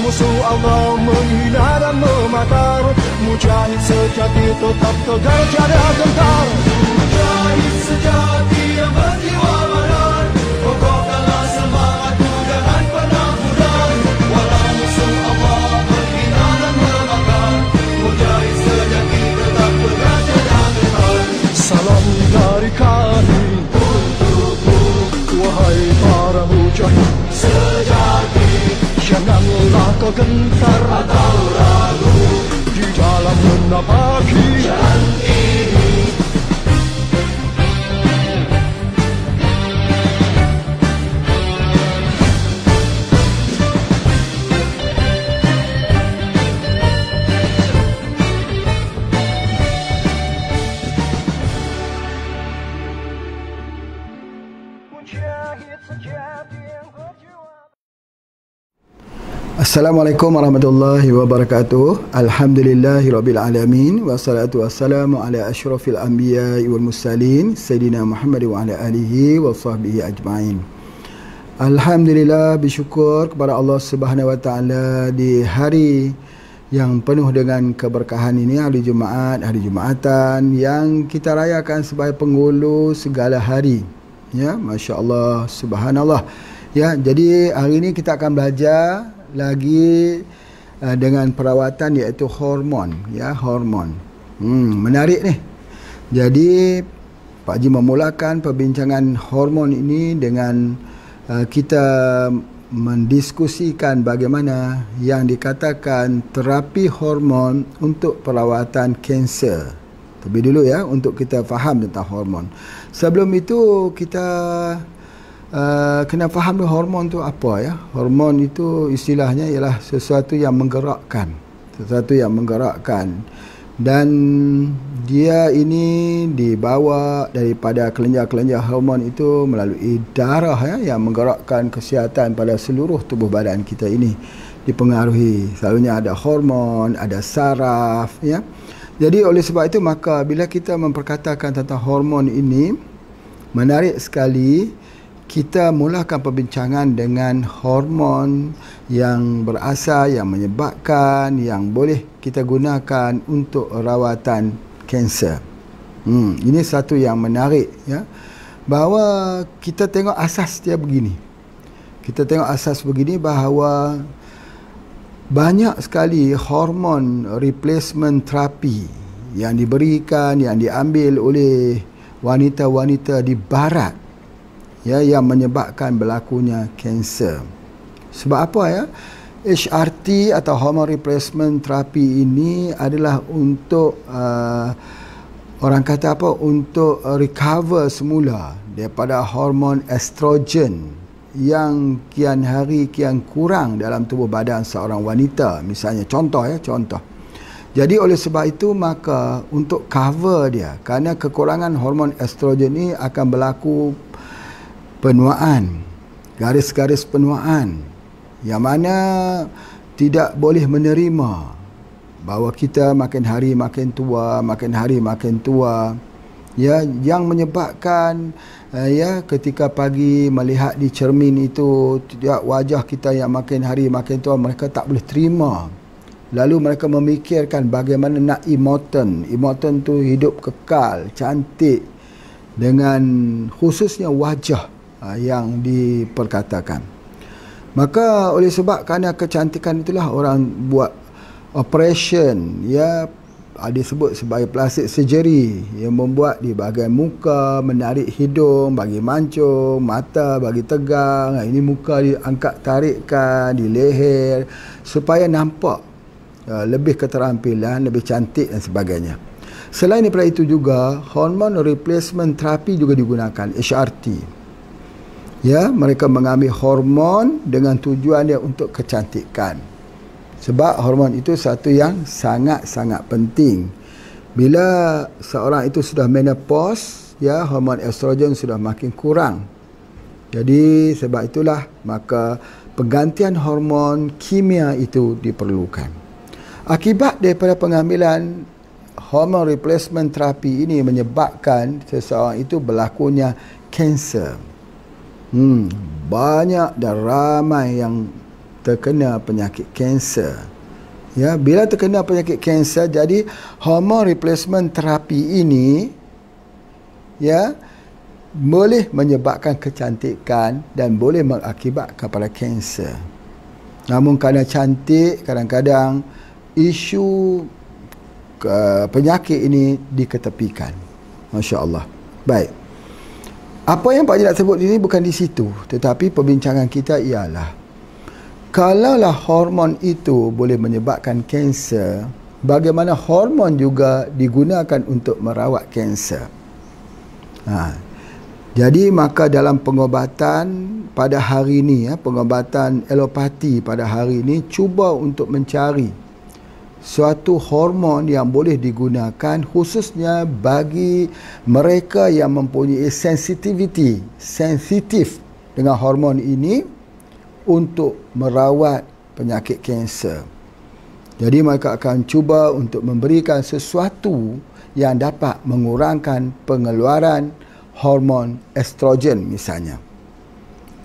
musuh Allah menghina dan memakar. Mujahid sejati tetap tegar tiada gentar. Mujahid sejati yang berjiwa badar, kokohkanlah semangatmu jangan pernah pudar. Walau musuh Allah menghina dan memakar, mujahid sejati tetap tegar tiada gentar. Salam dari kami untukmu, wahai para mujahid sejati. Janganlah kau gentar atau ragu di dalam menapaki jalan ini. Assalamualaikum warahmatullahi wabarakatuh. Alhamdulillahirabbil alamin wassalatu wassalamu ala asyrafil anbiya'i wal mursalin sayyidina Muhammad wa ala alihi wa sahbihi ajma'in. Alhamdulillah, bersyukur kepada Allah Subhanahu wa taala di hari yang penuh dengan keberkahan ini, hari Jumaat, hari Jumatan yang kita rayakan sebagai penghulu segala hari. Ya, masya-Allah, subhanallah. Ya, jadi hari ini kita akan belajar lagi dengan perawatan iaitu hormon, ya, hormon. Menarik ni. Jadi Pak Haji memulakan perbincangan hormon ini dengan kita mendiskusikan bagaimana yang dikatakan terapi hormon untuk perawatan kanser. Terlebih dulu ya, untuk kita faham tentang hormon. Sebelum itu kita kena faham dulu hormon tu apa ya. Hormon itu istilahnya ialah sesuatu yang menggerakkan, dan dia ini dibawa daripada kelenjar-kelenjar hormon itu melalui darah ya, yang menggerakkan kesihatan pada seluruh tubuh badan kita ini dipengaruhi. Selalunya ada hormon, ada saraf ya. Jadi oleh sebab itu maka bila kita memperkatakan tentang hormon ini, menarik sekali kita mulakan perbincangan dengan hormon yang berasal, yang menyebabkan, yang boleh kita gunakan untuk rawatan kanser. Ini satu yang menarik ya. Bahawa kita tengok asas dia begini. Kita tengok asas begini bahawa banyak sekali hormon replacement terapi yang diberikan, yang diambil oleh wanita-wanita di barat ya, yang menyebabkan berlakunya kanser. Sebab apa ya? HRT atau hormone replacement therapy ini adalah untuk orang kata apa, untuk recover semula daripada hormon estrogen yang kian hari kian kurang dalam tubuh badan seorang wanita, misalnya, contoh. Jadi oleh sebab itu maka untuk cover dia, kerana kekurangan hormon estrogen ini akan berlaku penuaan, garis-garis penuaan yang mana tidak boleh menerima bahawa kita makin hari makin tua ya, yang menyebabkan ya, ketika pagi melihat di cermin itu ya, wajah kita yang makin hari makin tua, mereka tak boleh terima. Lalu mereka memikirkan bagaimana nak immortal tu hidup kekal, cantik, dengan khususnya wajah yang diperkatakan. Maka oleh sebab kerana kecantikan itulah orang buat operation ya, disebut sebagai plastik surgery, yang membuat di bahagian muka, menarik hidung bagi mancung, mata bagi tegang, ini muka diangkat tarikkan di leher supaya nampak lebih keterampilan, lebih cantik dan sebagainya. Selain daripada itu juga hormone replacement therapy juga digunakan, HRT. Ya, mereka mengambil hormon dengan tujuan dia untuk kecantikan. Sebab hormon itu satu yang sangat-sangat penting. Bila seorang itu sudah menopause, ya, hormon estrogen sudah makin kurang. Jadi sebab itulah maka penggantian hormon kimia itu diperlukan. Akibat daripada pengambilan hormone replacement therapy ini menyebabkan seseorang itu berlakunya kanser. Banyak dan ramai yang terkena penyakit kanser. Ya, bila terkena penyakit kanser, jadi hormon replacement terapi ini ya boleh menyebabkan kecantikan dan boleh mengakibatkan kepada kanser. Namun kerana cantik, kadang-kadang isu penyakit ini diketepikan. Masya Allah. Baik. Apa yang Pak Haji nak sebut ini bukan di situ, tetapi perbincangan kita ialah kalaulah hormon itu boleh menyebabkan kanser, bagaimana hormon juga digunakan untuk merawat kanser. Jadi maka dalam pengobatan pada hari ini, pengobatan alopati pada hari ini, cuba untuk mencari suatu hormon yang boleh digunakan khususnya bagi mereka yang mempunyai sensitif dengan hormon ini untuk merawat penyakit kanser. Jadi mereka akan cuba untuk memberikan sesuatu yang dapat mengurangkan pengeluaran hormon estrogen misalnya.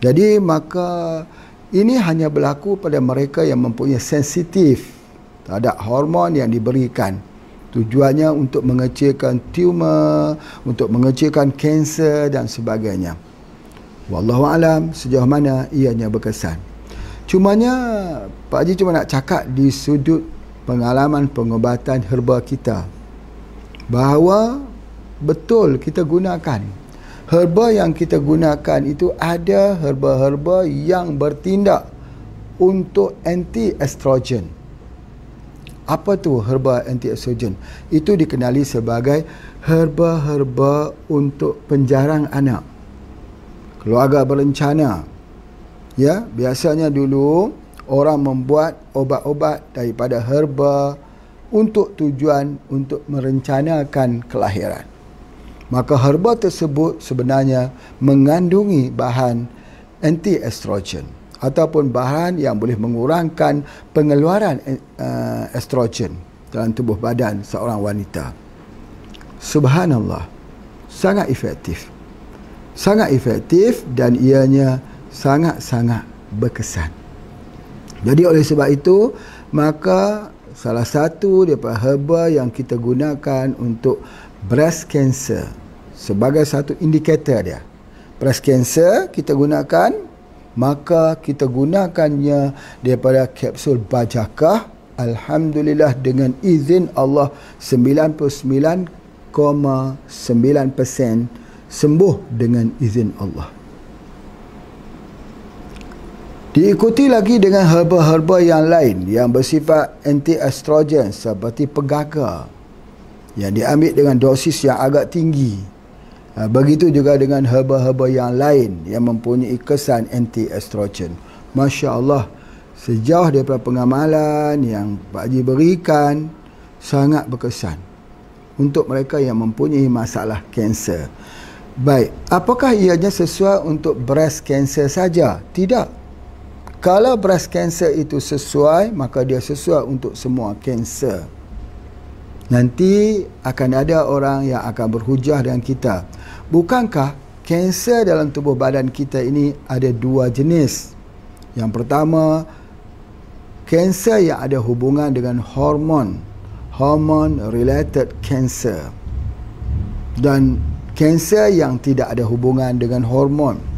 Jadi maka ini hanya berlaku pada mereka yang mempunyai sensitif terhadap hormon yang diberikan. Tujuannya untuk mengecilkan tumor, untuk mengecilkan kanser dan sebagainya. Wallahu alam sejauh mana ianya berkesan. Cumanya Pak Haji cuma nak cakap di sudut pengalaman pengobatan herba kita, bahawa betul kita gunakan herba yang kita gunakan itu ada herba-herba yang bertindak untuk anti-estrogen. Apa tu herba anti-estrogen? Itu dikenali sebagai herba-herba untuk penjarang anak, keluarga berencana. Ya, biasanya dulu orang membuat obat-obat daripada herba untuk tujuan untuk merencanakan kelahiran. Maka herba tersebut sebenarnya mengandungi bahan anti-estrogen ataupun bahan yang boleh mengurangkan pengeluaran estrogen dalam tubuh badan seorang wanita. Subhanallah, sangat efektif. Sangat efektif dan ianya sangat-sangat berkesan. Jadi oleh sebab itu, maka salah satu daripada herba yang kita gunakan untuk breast cancer sebagai satu indikator dia. Breast cancer kita gunakan, maka kita gunakannya daripada kapsul bajakah. Alhamdulillah dengan izin Allah 99,9% sembuh dengan izin Allah. Diikuti lagi dengan herba-herba yang lain yang bersifat anti-estrogen seperti pegaga yang diambil dengan dosis yang agak tinggi. Begitu juga dengan herba-herba yang lain yang mempunyai kesan anti-estrogen. Masya Allah, sejauh daripada pengamalan yang Pak Haji berikan, sangat berkesan untuk mereka yang mempunyai masalah kanser. Baik, apakah ianya sesuai untuk breast cancer saja? Tidak. Kalau breast cancer itu sesuai, maka dia sesuai untuk semua kanser. Nanti akan ada orang yang akan berhujah dengan kita. Bukankah kanser dalam tubuh badan kita ini ada dua jenis? Yang pertama, kanser yang ada hubungan dengan hormon, hormone related cancer, dan kanser yang tidak ada hubungan dengan hormon.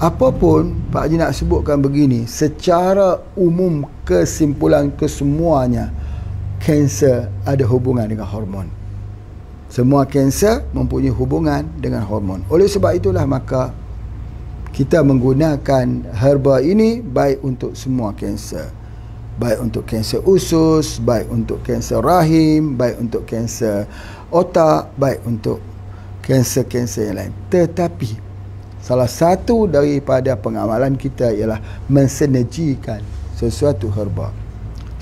Apapun Pak Haji nak sebutkan begini, secara umum kesimpulan kesemuanya, kanser ada hubungan dengan hormon. Semua kanser mempunyai hubungan dengan hormon. Oleh sebab itulah maka kita menggunakan herba ini baik untuk semua kanser. Baik untuk kanser usus, baik untuk kanser rahim, baik untuk kanser otak, baik untuk kanser-kanser yang lain. Tetapi salah satu daripada pengamalan kita ialah mensinergikan sesuatu herba.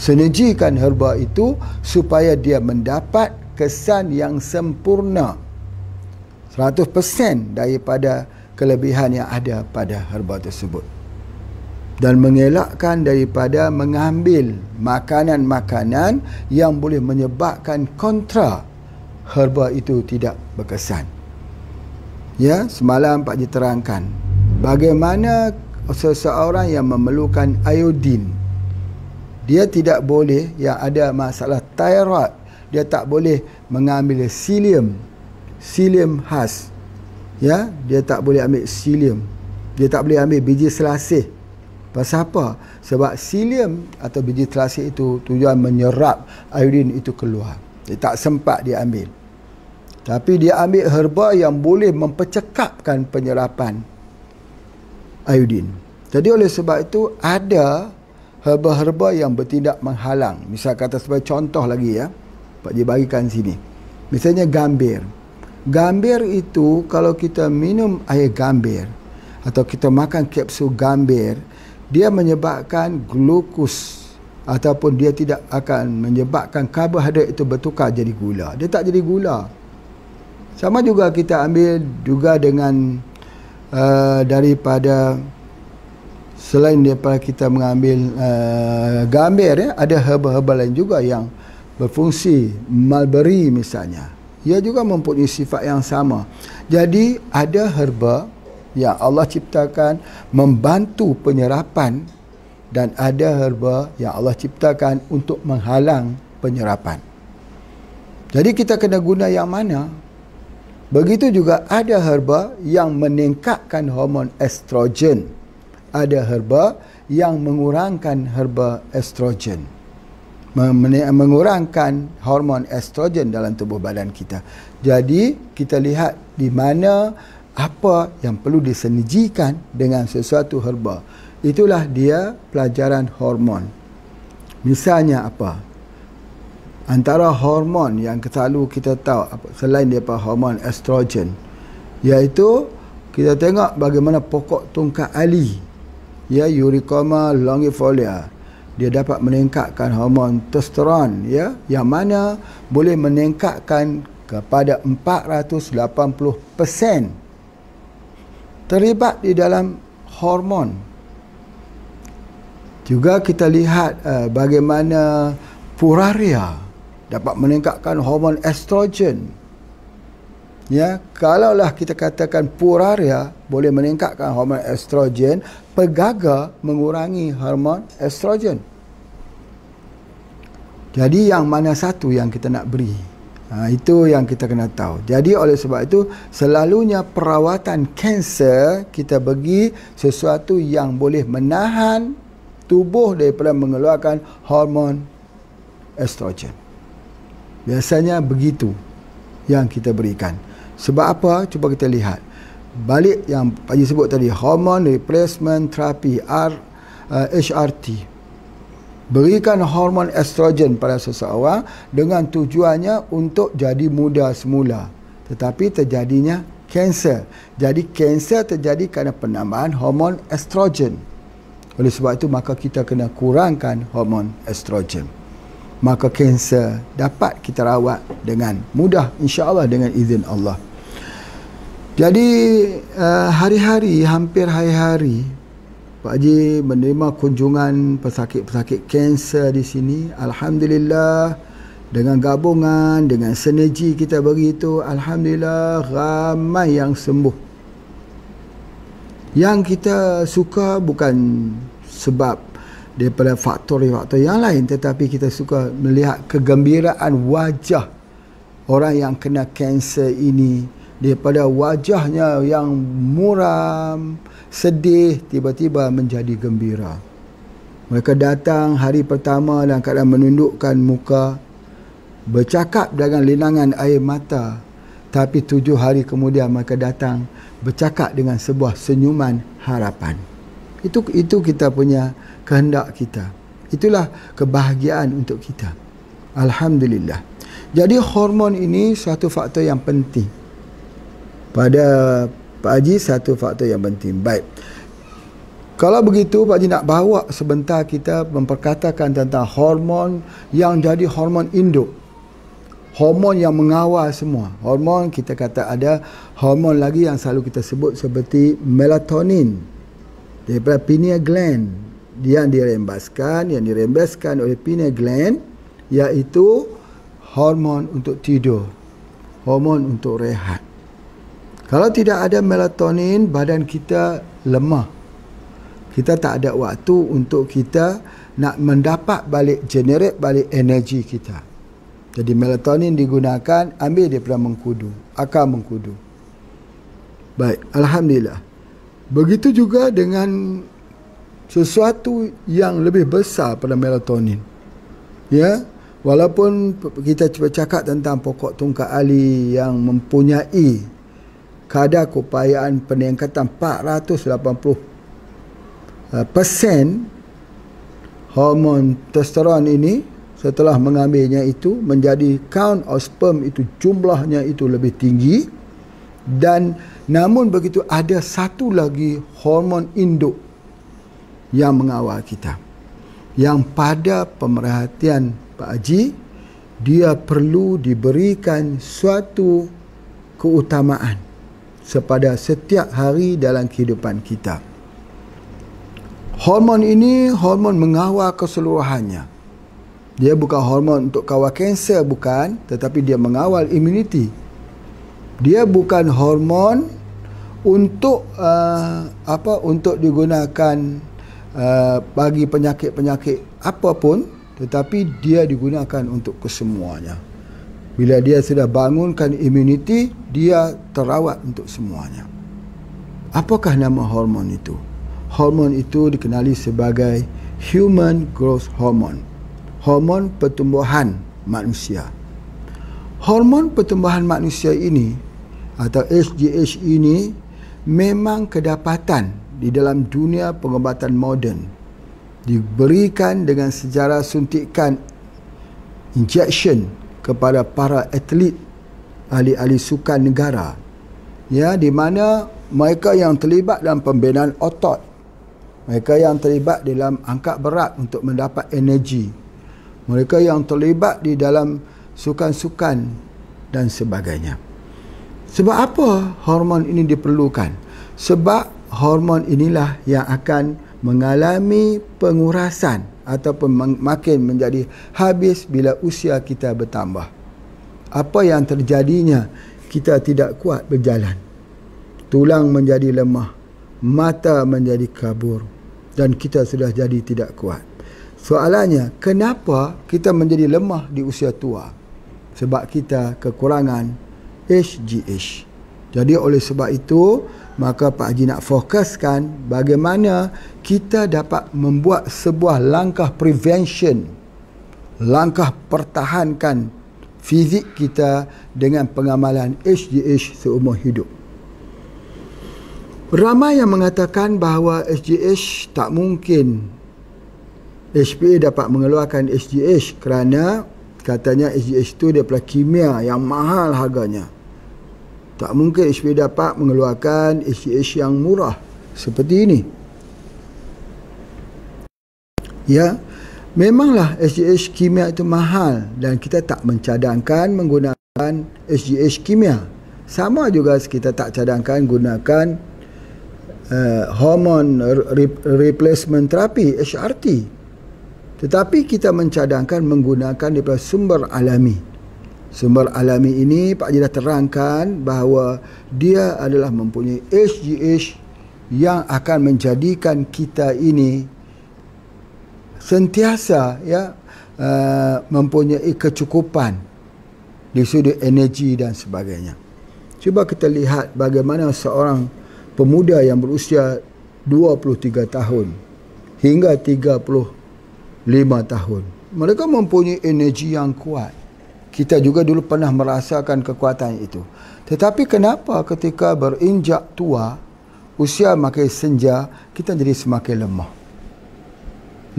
Sinergikan herba itu supaya dia mendapat kesan yang sempurna 100% daripada kelebihan yang ada pada herba tersebut, dan mengelakkan daripada mengambil makanan-makanan yang boleh menyebabkan kontra herba itu tidak berkesan. Ya, semalam Pak Haji terangkan bagaimana seseorang yang memerlukan iodin, dia tidak boleh, yang ada masalah thyroid, dia tak boleh mengambil psyllium khas. Ya, dia tak boleh ambil psyllium. Dia tak boleh ambil biji selasih. Pasal apa? Sebab psyllium atau biji selasih itu tujuan menyerap iodin itu keluar. Dia tak sempat dia ambil. Tapi dia ambil herba yang boleh mempercekapkan penyerapan iodin. Jadi oleh sebab itu ada herba-herba yang bertindak menghalang. Misal kata sebagai contoh lagi ya, Pak Ji bagikan sini. Misalnya gambir. Gambir itu kalau kita minum air gambir atau kita makan kapsul gambir, dia menyebabkan glukos ataupun dia tidak akan menyebabkan karbohidrat itu bertukar jadi gula. Dia tak jadi gula. Sama juga kita ambil juga dengan daripada selain daripada kita mengambil gambir ya, ada herba-herba lain juga yang berfungsi. Mulberry misalnya, ia juga mempunyai sifat yang sama. Jadi ada herba yang Allah ciptakan membantu penyerapan dan ada herba yang Allah ciptakan untuk menghalang penyerapan. Jadi kita kena guna yang mana? Begitu juga ada herba yang meningkatkan hormon estrogen. Ada herba yang mengurangkan herba estrogen. Mengurangkan hormon estrogen dalam tubuh badan kita. Jadi kita lihat di mana apa yang perlu disinergikan dengan sesuatu herba. Itulah dia pelajaran hormon. Misalnya apa? Antara hormon yang selalu kita tahu selain daripada hormon estrogen, iaitu kita tengok bagaimana pokok tungkat ali, ya, Eurycoma longifolia, dia dapat meningkatkan hormon testosteron, ya, yang mana boleh meningkatkan kepada 480%. Terlibat di dalam hormon. Juga kita lihat bagaimana puraria dapat meningkatkan hormon estrogen. Ya, kalaulah kita katakan puraria boleh meningkatkan hormon estrogen, pegaga mengurangi hormon estrogen. Jadi yang mana satu yang kita nak beri? Itu yang kita kena tahu. Jadi oleh sebab itu selalunya perawatan kanser kita bagi sesuatu yang boleh menahan tubuh daripada mengeluarkan hormon estrogen. Biasanya begitu yang kita berikan. Sebab apa? Cuba kita lihat. Balik yang Pak Haji sebut tadi, hormone replacement therapy, HRT. Berikan hormon estrogen pada seseorang dengan tujuannya untuk jadi muda semula. Tetapi terjadinya kanser. Jadi kanser terjadi kerana penambahan hormon estrogen. Oleh sebab itu maka kita kena kurangkan hormon estrogen. Maka kanser dapat kita rawat dengan mudah, insya-Allah, dengan izin Allah. Jadi hari-hari, hampir hari-hari Pak Haji menerima kunjungan pesakit-pesakit kanser di sini. Alhamdulillah, dengan gabungan, dengan sinergi kita begitu, alhamdulillah ramai yang sembuh. Yang kita suka bukan sebab daripada faktor-faktor yang lain, tetapi kita suka melihat kegembiraan wajah orang yang kena kanser ini. Daripada wajahnya yang muram, sedih, tiba-tiba menjadi gembira. Mereka datang hari pertama dalam keadaan menundukkan muka, bercakap dengan linangan air mata, tapi 7 hari kemudian mereka datang bercakap dengan sebuah senyuman harapan. Itu kita punya kehendak kita. Itulah kebahagiaan untuk kita. Alhamdulillah. Jadi hormon ini satu faktor yang penting. Pada Pak Haji satu faktor yang penting. Baik. Kalau begitu Pak Haji nak bawa sebentar kita memperkatakan tentang hormon yang jadi hormon induk. Hormon yang mengawal semua. Hormon kita kata ada hormon lagi yang selalu kita sebut seperti melatonin daripada pineal gland yang dirembeskan oleh pineal gland, iaitu hormon untuk tidur, hormon untuk rehat. Kalau tidak ada melatonin, badan kita lemah. Kita tak ada waktu untuk kita nak mendapat balik, generate balik energi kita. Jadi melatonin digunakan, ambil daripada mengkudu, akar mengkudu. Baik, alhamdulillah. Begitu juga dengan sesuatu yang lebih besar pada melatonin. Ya, walaupun kita cuba cakap tentang pokok tungkat ali yang mempunyai kadar keupayaan peningkatan 480% hormon testosteron ini, setelah mengambilnya itu menjadi count of sperm itu, jumlahnya itu lebih tinggi. Dan namun begitu ada satu lagi hormon induk yang mengawal kita, yang pada pemerhatian Pak Haji, dia perlu diberikan suatu keutamaan sepada setiap hari dalam kehidupan kita. Hormon ini hormon mengawal keseluruhannya. Dia bukan hormon untuk kawal kanser, bukan, tetapi dia mengawal imuniti. Dia bukan hormon untuk untuk digunakan bagi penyakit-penyakit apapun, tetapi dia digunakan untuk kesemuanya. Bila dia sudah bangunkan imuniti, dia terawat untuk semuanya. Apakah nama hormon itu? Hormon itu dikenali sebagai human growth hormone, hormon pertumbuhan manusia. Hormon pertumbuhan manusia ini atau HGH ini memang kedapatan di dalam dunia pengobatan moden, diberikan dengan sejarah suntikan injection kepada para atlet, ahli-ahli sukan negara, ya, di mana mereka yang terlibat dalam pembinaan otot, mereka yang terlibat dalam angkat berat untuk mendapat energi, mereka yang terlibat di dalam sukan-sukan dan sebagainya. Sebab apa hormon ini diperlukan? Sebab hormon inilah yang akan mengalami pengurasan ataupun makin menjadi habis bila usia kita bertambah. Apa yang terjadinya? Kita tidak kuat berjalan, tulang menjadi lemah, mata menjadi kabur, dan kita sudah jadi tidak kuat. Soalannya, kenapa kita menjadi lemah di usia tua? Sebab kita kekurangan HGH. Jadi oleh sebab itu, maka Pak Haji nak fokuskan bagaimana kita dapat membuat sebuah langkah prevention, langkah pertahankan fizik kita dengan pengamalan HGH seumur hidup. Ramai yang mengatakan bahawa HGH tak mungkin HPA dapat mengeluarkan HGH kerana katanya HGH itu daripada kimia yang mahal harganya. Tak mungkin HPA dapat mengeluarkan HGH yang murah seperti ini. Ya, memanglah HGH kimia itu mahal dan kita tak mencadangkan menggunakan HGH kimia. Sama juga kita tak cadangkan gunakan hormon replacement therapy, HRT. Tetapi kita mencadangkan menggunakan daripada sumber alami. Sumber alami ini Pak Haji dah terangkan bahawa dia adalah mempunyai HGH yang akan menjadikan kita ini sentiasa mempunyai kecukupan di sudut energi dan sebagainya. Cuba kita lihat bagaimana seorang pemuda yang berusia 23 tahun hingga 35 tahun. Mereka mempunyai energi yang kuat. Kita juga dulu pernah merasakan kekuatan itu. Tetapi kenapa ketika berinjak tua, usia makin senja, kita jadi semakin lemah.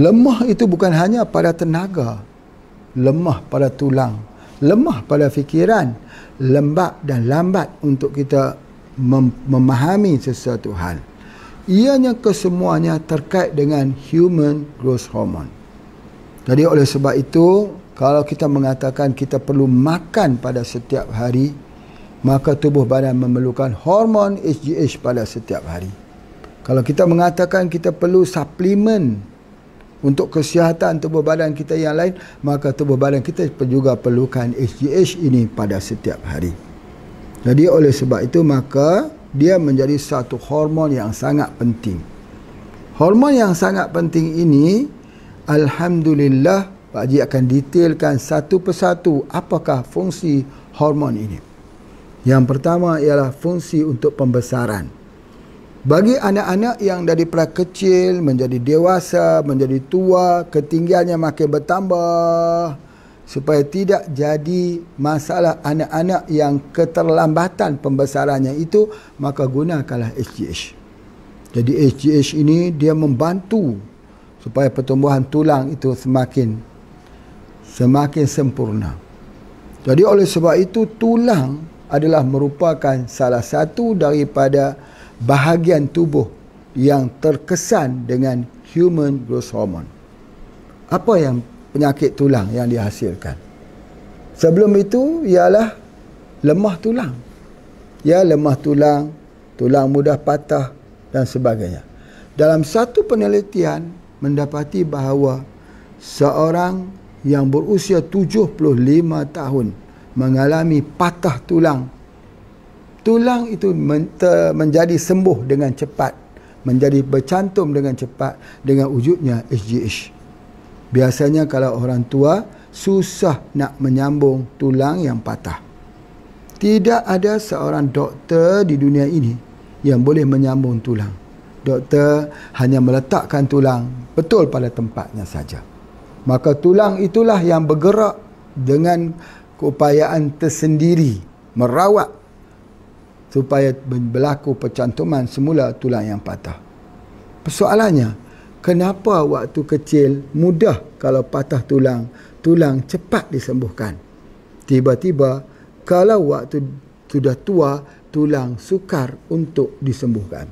Lemah itu bukan hanya pada tenaga, lemah pada tulang, lemah pada fikiran, lembab dan lambat untuk kita memahami sesuatu hal. Ianya kesemuanya terkait dengan human growth hormone. Jadi oleh sebab itu, kalau kita mengatakan kita perlu makan pada setiap hari, maka tubuh badan memerlukan hormon HGH pada setiap hari. Kalau kita mengatakan kita perlu suplemen untuk kesihatan tubuh badan kita yang lain, maka tubuh badan kita juga perlukan HGH ini pada setiap hari. Jadi oleh sebab itu, maka dia menjadi satu hormon yang sangat penting. Hormon yang sangat penting ini, alhamdulillah, Pak Haji akan detailkan satu persatu apakah fungsi hormon ini. Yang pertama ialah fungsi untuk pembesaran. Bagi anak-anak yang daripada kecil menjadi dewasa, menjadi tua, ketinggiannya makin bertambah, supaya tidak jadi masalah anak-anak yang keterlambatan pembesarannya itu, maka gunakanlah HGH. Jadi HGH ini dia membantu supaya pertumbuhan tulang itu semakin sempurna. Jadi oleh sebab itu, tulang adalah merupakan salah satu daripada bahagian tubuh yang terkesan dengan human growth hormone. Apa yang penyakit tulang yang dihasilkan? Sebelum itu ialah lemah tulang. Ya, lemah tulang, tulang mudah patah dan sebagainya. Dalam satu penelitian mendapati bahawa seorang yang berusia 75 tahun mengalami patah tulang. Tulang itu menjadi sembuh dengan cepat, menjadi bercantum dengan cepat dengan wujudnya HGH. Biasanya kalau orang tua susah nak menyambung tulang yang patah. Tidak ada seorang doktor di dunia ini yang boleh menyambung tulang. Doktor hanya meletakkan tulang betul pada tempatnya saja. Maka tulang itulah yang bergerak dengan keupayaan tersendiri merawat supaya berlaku percantuman semula tulang yang patah. Persoalannya, kenapa waktu kecil mudah kalau patah tulang, tulang cepat disembuhkan. Tiba-tiba kalau waktu sudah tua, tulang sukar untuk disembuhkan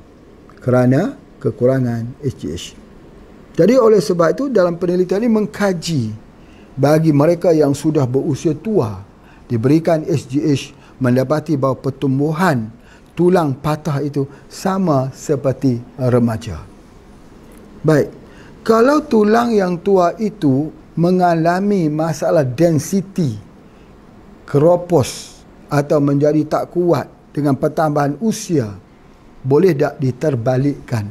kerana kekurangan HGH. Jadi oleh sebab itu dalam penelitian ini mengkaji bagi mereka yang sudah berusia tua diberikan HGH, mendapati bahawa pertumbuhan tulang patah itu sama seperti remaja. Baik, kalau tulang yang tua itu mengalami masalah density, keropos atau menjadi tak kuat dengan pertambahan usia, boleh tak diterbalikkan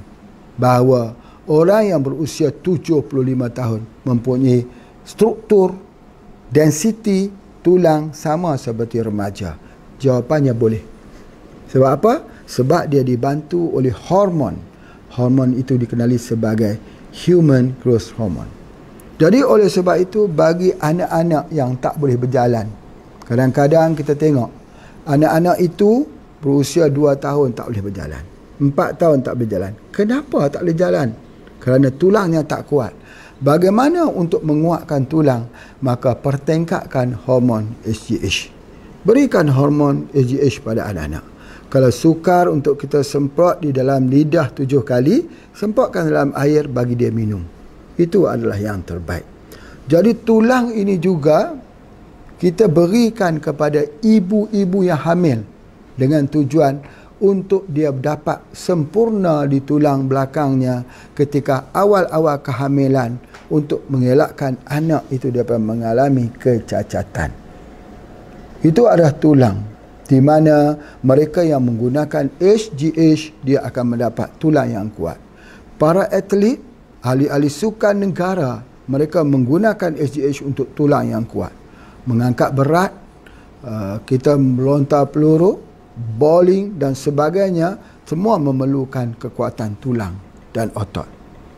bahawa orang yang berusia 75 tahun mempunyai struktur, density tulang sama seperti remaja? Jawapannya boleh. Sebab apa? Sebab dia dibantu oleh hormon. Hormon itu dikenali sebagai human growth hormone. Jadi oleh sebab itu, bagi anak-anak yang tak boleh berjalan, kadang-kadang kita tengok anak-anak itu berusia 2 tahun tak boleh berjalan, 4 tahun tak boleh berjalan. Kenapa tak boleh jalan? Kerana tulangnya tak kuat. Bagaimana untuk menguatkan tulang? Maka pertengkakkan hormon HGH. Berikan hormon HGH pada anak-anak. Kalau sukar untuk kita semprot di dalam lidah 7 kali, semprotkan dalam air bagi dia minum. Itu adalah yang terbaik. Jadi tulang ini juga kita berikan kepada ibu-ibu yang hamil dengan tujuan untuk dia dapat sempurna di tulang belakangnya ketika awal-awal kehamilan, untuk mengelakkan anak itu dapat mengalami kecacatan. Itu adalah tulang, di mana mereka yang menggunakan HGH dia akan mendapat tulang yang kuat. Para atlet, ahli-ahli sukan negara, mereka menggunakan HGH untuk tulang yang kuat. Mengangkat berat, kita melontar peluru, bowling dan sebagainya, semua memerlukan kekuatan tulang dan otot.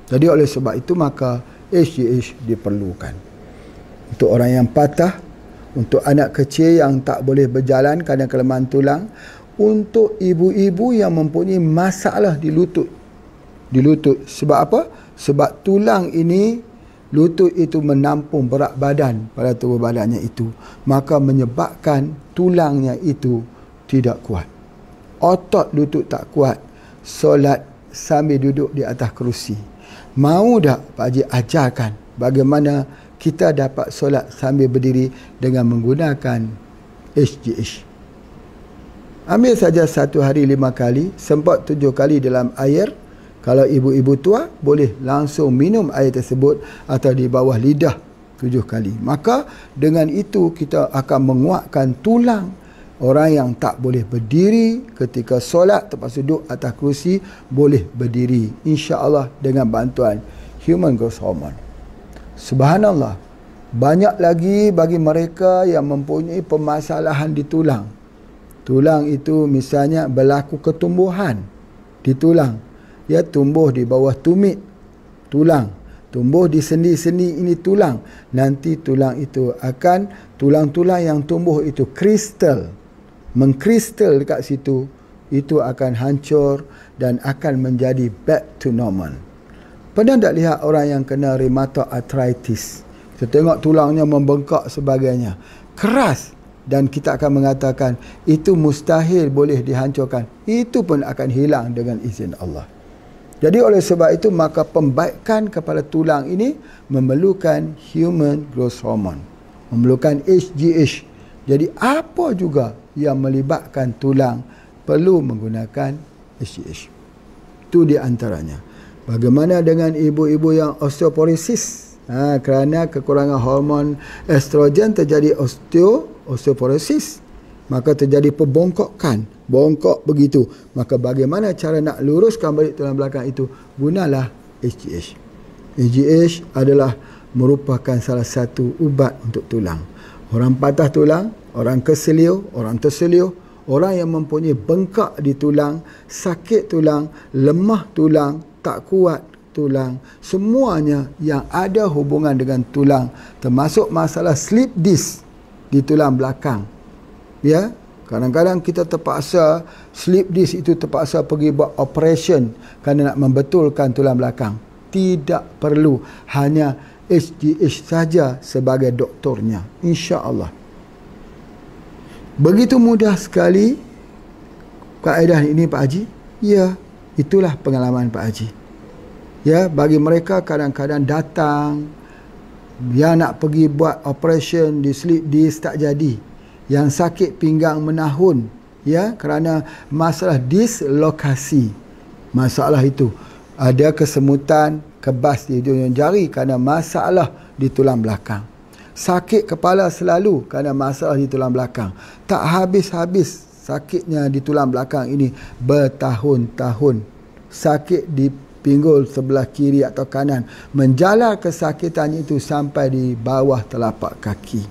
Jadi oleh sebab itu maka HGH diperlukan. Untuk orang yang patah, untuk anak kecil yang tak boleh berjalan kerana kelemahan tulang, untuk ibu-ibu yang mempunyai masalah di lutut. Di lutut. Sebab apa? Sebab tulang ini, lutut itu menampung berat badan pada tubuh badannya itu. Maka menyebabkan tulangnya itu tidak kuat. Otot lutut tak kuat. Solat sambil duduk di atas kerusi. Mahu tak Pak Haji ajarkan bagaimana kita dapat solat sambil berdiri dengan menggunakan HGH? Ambil saja 1 hari 5 kali, semprot 7 kali dalam air. Kalau ibu-ibu tua, boleh langsung minum air tersebut atau di bawah lidah 7 kali. Maka dengan itu kita akan menguatkan tulang Orang yang tak boleh berdiri ketika solat terpaksa duduk atas kerusi boleh berdiri, insya-Allah dengan bantuan human growth hormone. Subhanallah, banyak lagi bagi mereka yang mempunyai permasalahan di tulang. Tulang itu misalnya berlaku ketumbuhan di tulang. Ya, tumbuh di bawah tumit tulang, tumbuh di sendi-sendi ini tulang. Nanti tulang itu akan, tulang-tulang yang tumbuh itu kristal, mengkristal dekat situ, itu akan hancur dan akan menjadi back to normal. Pernah tak lihat orang yang kena rheumatoid arthritis? Kita tengok tulangnya membengkak sebagainya, keras, dan kita akan mengatakan itu mustahil boleh dihancurkan. Itu pun akan hilang dengan izin Allah. Jadi oleh sebab itu, maka pembaikan kepada tulang ini memerlukan human growth hormone, memerlukan HGH. Jadi apa juga yang melibatkan tulang perlu menggunakan HGH. Itu di antaranya. Bagaimana dengan ibu-ibu yang osteoporosis? Kerana kekurangan hormon estrogen terjadi osteoporosis, maka terjadi pembongkakan, bongkok begitu. Maka bagaimana cara nak luruskan balik tulang belakang itu? Gunalah HGH. HGH adalah merupakan salah satu ubat untuk tulang. Orang patah tulang, orang keselio, orang terselio, orang yang mempunyai bengkak di tulang, sakit tulang, lemah tulang, tak kuat tulang, semuanya yang ada hubungan dengan tulang, termasuk masalah slip disc di tulang belakang. Ya, kadang-kadang kita terpaksa, slip disc itu terpaksa pergi buat operation kerana nak membetulkan tulang belakang. Tidak perlu, hanya HGH saja sebagai doktornya, insya-Allah. Begitu mudah sekali kaedah ini, Pak Haji. Ya, itulah pengalaman Pak Haji. Ya, bagi mereka kadang-kadang datang yang nak pergi buat operation di slip disc tak jadi, yang sakit pinggang menahun, ya, kerana masalah dislokasi. Masalah itu ada kesemutan, kebas di ujung jari kerana masalah di tulang belakang. Sakit kepala selalu kerana masalah di tulang belakang. Tak habis-habis sakitnya di tulang belakang ini bertahun-tahun. Sakit di pinggul sebelah kiri atau kanan, menjalar kesakitannya itu sampai di bawah telapak kaki.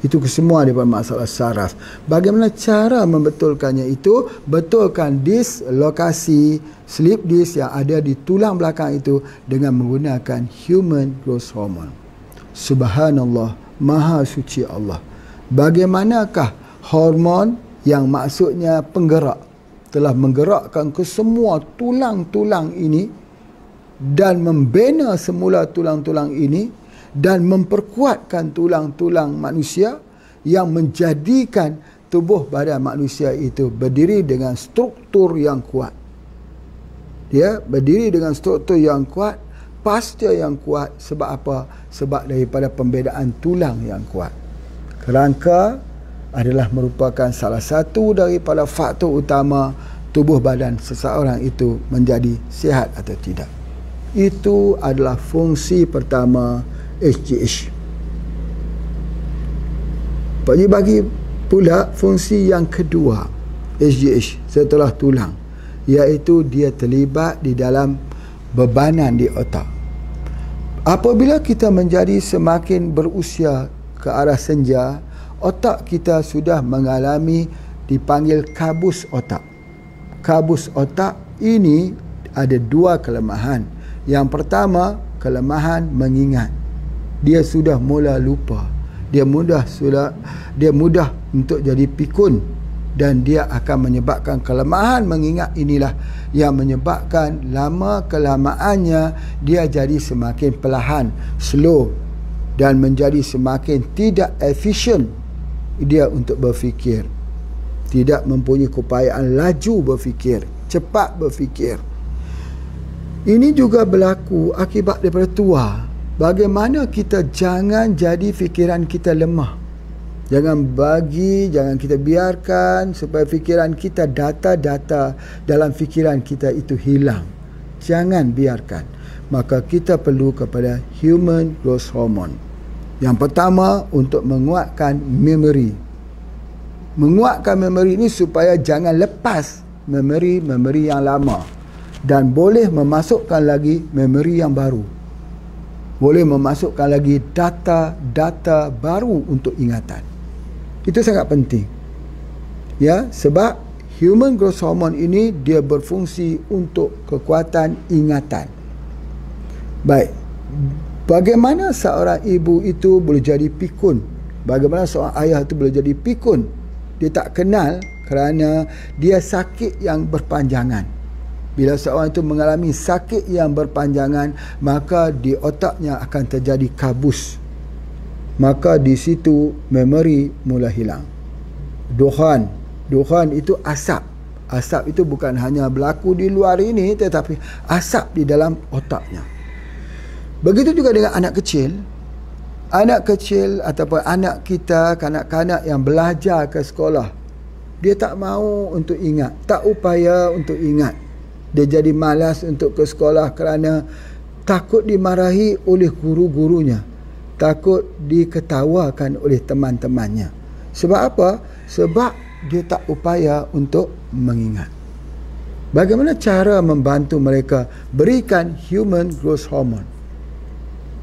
Itu semua daripada masalah saraf. Bagaimana cara membetulkannya itu? Betulkan dislokasi slip disc yang ada di tulang belakang itu dengan menggunakan human growth hormone. Subhanallah, maha suci Allah. Bagaimanakah hormon yang maksudnya penggerak telah menggerakkan ke semua tulang-tulang ini dan membina semula tulang-tulang ini dan memperkuatkan tulang-tulang manusia yang menjadikan tubuh badan manusia itu berdiri dengan struktur yang kuat. Dia berdiri dengan struktur yang kuat, postur yang kuat. Sebab apa? Sebab daripada pembedaan tulang yang kuat. Kerangka adalah merupakan salah satu daripada faktor utama tubuh badan seseorang itu menjadi sihat atau tidak. Itu adalah fungsi pertama HGH. Bagi pula fungsi yang kedua HGH setelah tulang, iaitu dia terlibat di dalam bebanan di otak. Apabila kita menjadi semakin berusia ke arah senja, otak kita sudah mengalami dipanggil kabus otak. Kabus otak ini ada dua kelemahan. Yang pertama, kelemahan mengingat. Dia sudah mula lupa. Dia mudah untuk jadi pikun, dan dia akan menyebabkan kelemahan mengingat inilah yang menyebabkan lama kelamaannya dia jadi semakin perlahan, slow, dan menjadi semakin tidak efisien dia untuk berfikir. Tidak mempunyai keupayaan laju berfikir, cepat berfikir. Ini juga berlaku akibat daripada tua. Bagaimana kita jangan jadi fikiran kita lemah. Jangan kita biarkan supaya fikiran kita, data-data dalam fikiran kita itu hilang. Jangan biarkan. Maka kita perlu kepada human growth hormone. Yang pertama, untuk menguatkan memori. Menguatkan memori ini supaya jangan lepas memori yang lama, dan boleh memasukkan lagi memori yang baru. Boleh memasukkan lagi data baru untuk ingatan. Itu sangat penting. Ya, sebab human growth hormone ini dia berfungsi untuk kekuatan ingatan. Baik. Bagaimana seorang ibu itu boleh jadi pikun? Bagaimana seorang ayah itu boleh jadi pikun? Dia tak kenal kerana dia sakit yang berpanjangan. Bila seorang itu mengalami sakit yang berpanjangan, maka di otaknya akan terjadi kabus. Maka di situ memori mula hilang. Duhan itu asap. Asap itu bukan hanya berlaku di luar ini, tetapi asap di dalam otaknya. Begitu juga dengan anak kecil. Anak kecil ataupun anak kita, kanak-kanak yang belajar ke sekolah, dia tak mahu untuk ingat, tak upaya untuk ingat. Dia jadi malas untuk ke sekolah kerana takut dimarahi oleh guru-gurunya, takut diketawakan oleh teman-temannya. Sebab apa? Sebab dia tak upaya untuk mengingat. Bagaimana cara membantu mereka? Berikan human growth hormone.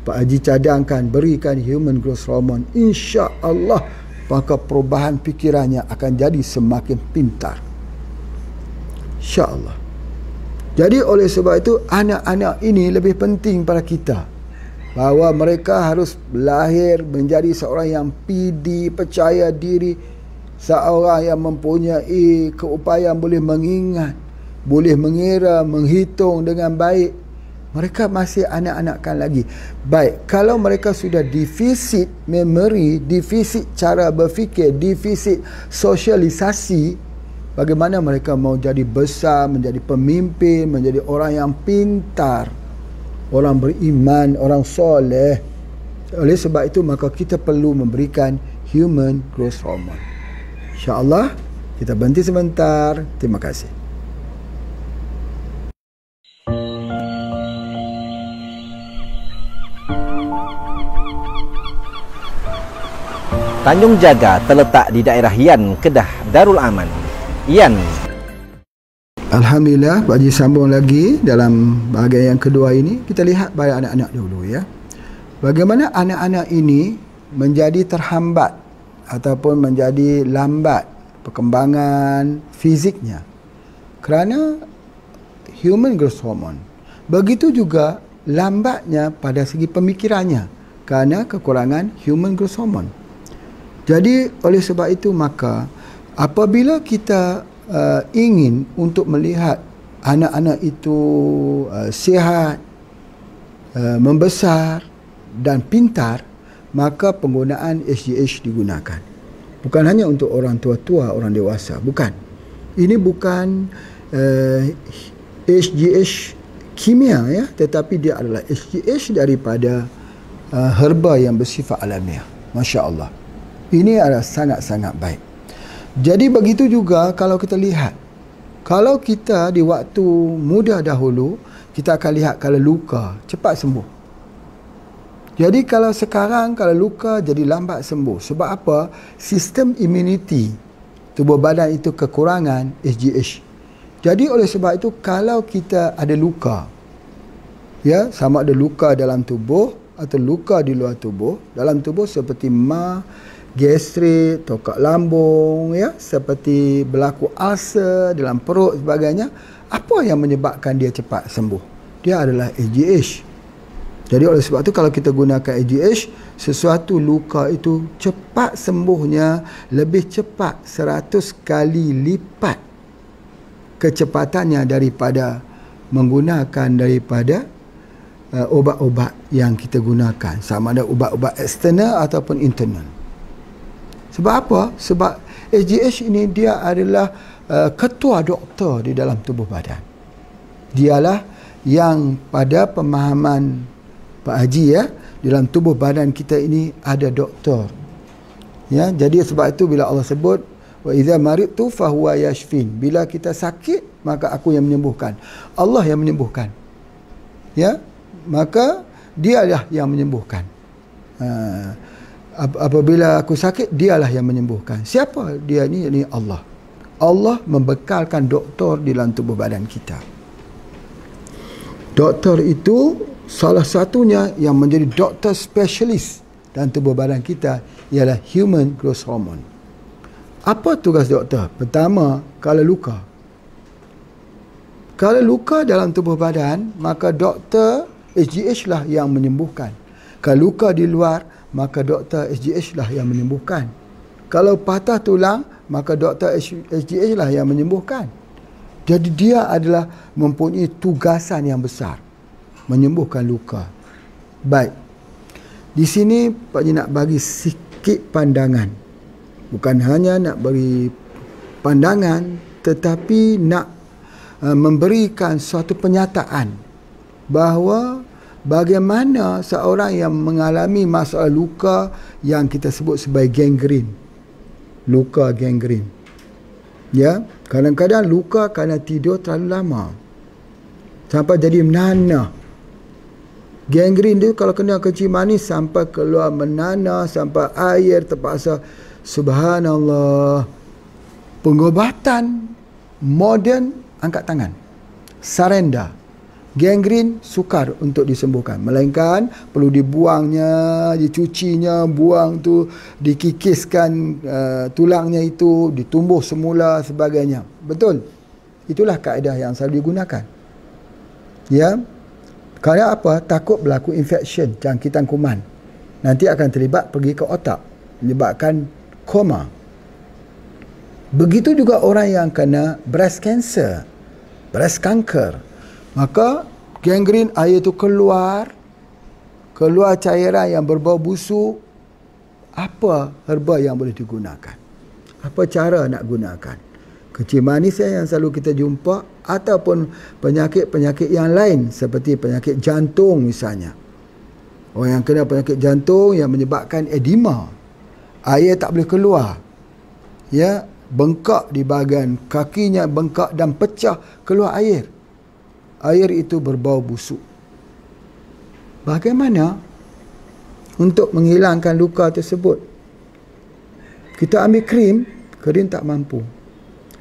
Pak Haji cadangkan berikan human growth hormone. Insya-Allah maka perubahan fikirannya akan jadi semakin pintar. Insya-Allah. Jadi oleh sebab itu anak-anak ini lebih penting pada kita, bahawa mereka harus lahir menjadi seorang yang pidi, percaya diri, seorang yang mempunyai keupayaan boleh mengingat, boleh mengira, menghitung dengan baik. Mereka masih anak-anakkan lagi. Baik, kalau mereka sudah defisit memori, defisit cara berfikir, defisit sosialisasi, bagaimana mereka mau jadi besar, menjadi pemimpin, menjadi orang yang pintar, orang beriman, orang soleh? Oleh sebab itu, maka kita perlu memberikan human growth hormone. InsyaAllah, kita berhenti sebentar. Terima kasih. Tanjung Jaga terletak di daerah Yan, Kedah, Darul Aman. Yan. Alhamdulillah, Pak Haji sambung lagi dalam bahagian yang kedua ini. Kita lihat pada anak-anak dulu ya. Bagaimana anak-anak ini menjadi terhambat ataupun menjadi lambat perkembangan fiziknya kerana human growth hormone. Begitu juga lambatnya pada segi pemikirannya kerana kekurangan human growth hormone. Jadi oleh sebab itu maka apabila kita ingin untuk melihat anak-anak itu sihat, membesar dan pintar, maka penggunaan HGH digunakan. Bukan hanya untuk orang tua-tua, orang dewasa, bukan. Ini bukan HGH kimia ya, tetapi dia adalah HGH daripada herba yang bersifat alamiah. Masya-Allah. Ini adalah sangat-sangat baik. Jadi begitu juga kalau kita lihat, kalau kita di waktu muda dahulu, kita akan lihat kalau luka cepat sembuh. Jadi kalau sekarang kalau luka jadi lambat sembuh. Sebab apa? Sistem imuniti tubuh badan itu kekurangan HGH. Jadi oleh sebab itu kalau kita ada luka, ya, sama ada luka dalam tubuh atau luka di luar tubuh, dalam tubuh seperti gastrik, tokak lambung, ya, seperti berlaku ulcer dalam perut sebagainya, apa yang menyebabkan dia cepat sembuh? Dia adalah HGH. Jadi oleh sebab itu kalau kita gunakan HGH, sesuatu luka itu cepat sembuhnya lebih cepat 100 kali lipat kecepatannya daripada menggunakan daripada ubat-ubat yang kita gunakan, sama ada ubat-ubat eksternal ataupun internal. Sebab apa? Sebab HGH ini dia adalah ketua doktor di dalam tubuh badan. Dialah yang pada pemahaman Pak Haji ya, dalam tubuh badan kita ini ada doktor. Ya, jadi sebab itu bila Allah sebut wa idza maridtu fahuwa yashfin, bila kita sakit maka aku yang menyembuhkan. Allah yang menyembuhkan. Ya, maka dialah yang menyembuhkan. Apabila aku sakit, dialah yang menyembuhkan. Siapa dia ni? Ini Allah. Allah membekalkan doktor di dalam tubuh badan kita. Doktor itu salah satunya yang menjadi doktor spesialis dalam tubuh badan kita ialah human growth hormone. Apa tugas doktor? Pertama, kalau luka dalam tubuh badan, maka doktor HGH lah yang menyembuhkan. Kalau luka di luar, maka doktor HGH lah yang menyembuhkan. Kalau patah tulang, maka doktor HGH lah yang menyembuhkan. Jadi dia adalah mempunyai tugasan yang besar, menyembuhkan luka. Baik. Di sini Pak Haji nak bagi sikit pandangan. Bukan hanya nak beri pandangan, tetapi nak memberikan suatu penyataan bahawa bagaimana seorang yang mengalami masalah luka yang kita sebut sebagai gangren. Luka gangren. Ya, kadang-kadang luka kerana tidur terlalu lama sampai jadi menanah. Gangren tu kalau kena kencing manis sampai keluar menanah, sampai air terpaksa. Subhanallah. Pengobatan moden, angkat tangan, surrender. Gangren sukar untuk disembuhkan, melainkan perlu dibuangnya, dicucinya, buang tu, dikikiskan tulangnya itu, ditumbuh semula sebagainya. Betul? Itulah kaedah yang selalu digunakan. Ya. Kerana apa? Takut berlaku infection, jangkitan kuman. Nanti akan terlibat pergi ke otak, menyebabkan koma. Begitu juga orang yang kena breast cancer, breast cancer. Maka gangren, air itu keluar cairan yang berbau busuk. Apa herba yang boleh digunakan? Apa cara nak gunakan? Kencing manis yang selalu kita jumpa, ataupun penyakit-penyakit yang lain seperti penyakit jantung misalnya. Orang yang kena penyakit jantung yang menyebabkan edema, air tak boleh keluar. Ya, bengkak di bahagian kakinya, bengkak dan pecah, keluar air. Air itu berbau busuk. Bagaimana untuk menghilangkan luka tersebut? Kita ambil krim tak mampu.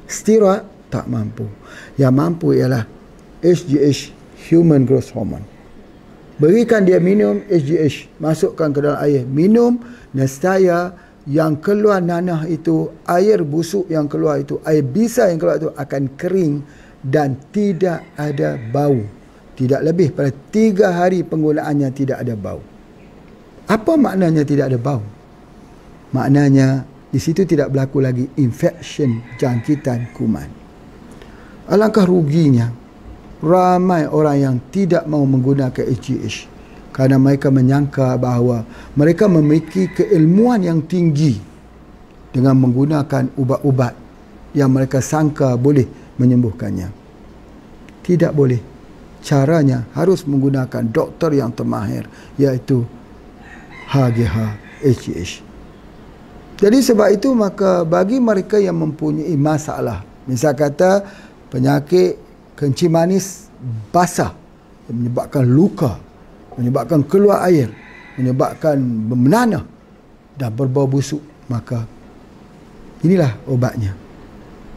Steroid tak mampu. Yang mampu ialah HGH, Human Growth Hormone. Berikan dia minum HGH, masukkan ke dalam air, minum, nescaya yang keluar nanah itu, air busuk yang keluar itu, air bisa yang keluar itu akan kering dan tidak ada bau. Tidak lebih pada 3 hari penggunaannya tidak ada bau. Apa maknanya tidak ada bau? Maknanya di situ tidak berlaku lagi infection, jangkitan kuman. Alangkah ruginya ramai orang yang tidak mahu menggunakan HGH kerana mereka menyangka bahawa mereka memiliki keilmuan yang tinggi dengan menggunakan ubat-ubat yang mereka sangka boleh menyembuhkannya. Tidak boleh. Caranya harus menggunakan doktor yang termahir, iaitu HGH, HGH. Jadi sebab itu maka bagi mereka yang mempunyai masalah, misal kata penyakit kencing manis basah yang menyebabkan luka, menyebabkan keluar air, menyebabkan menanah dan berbau busuk, maka inilah obatnya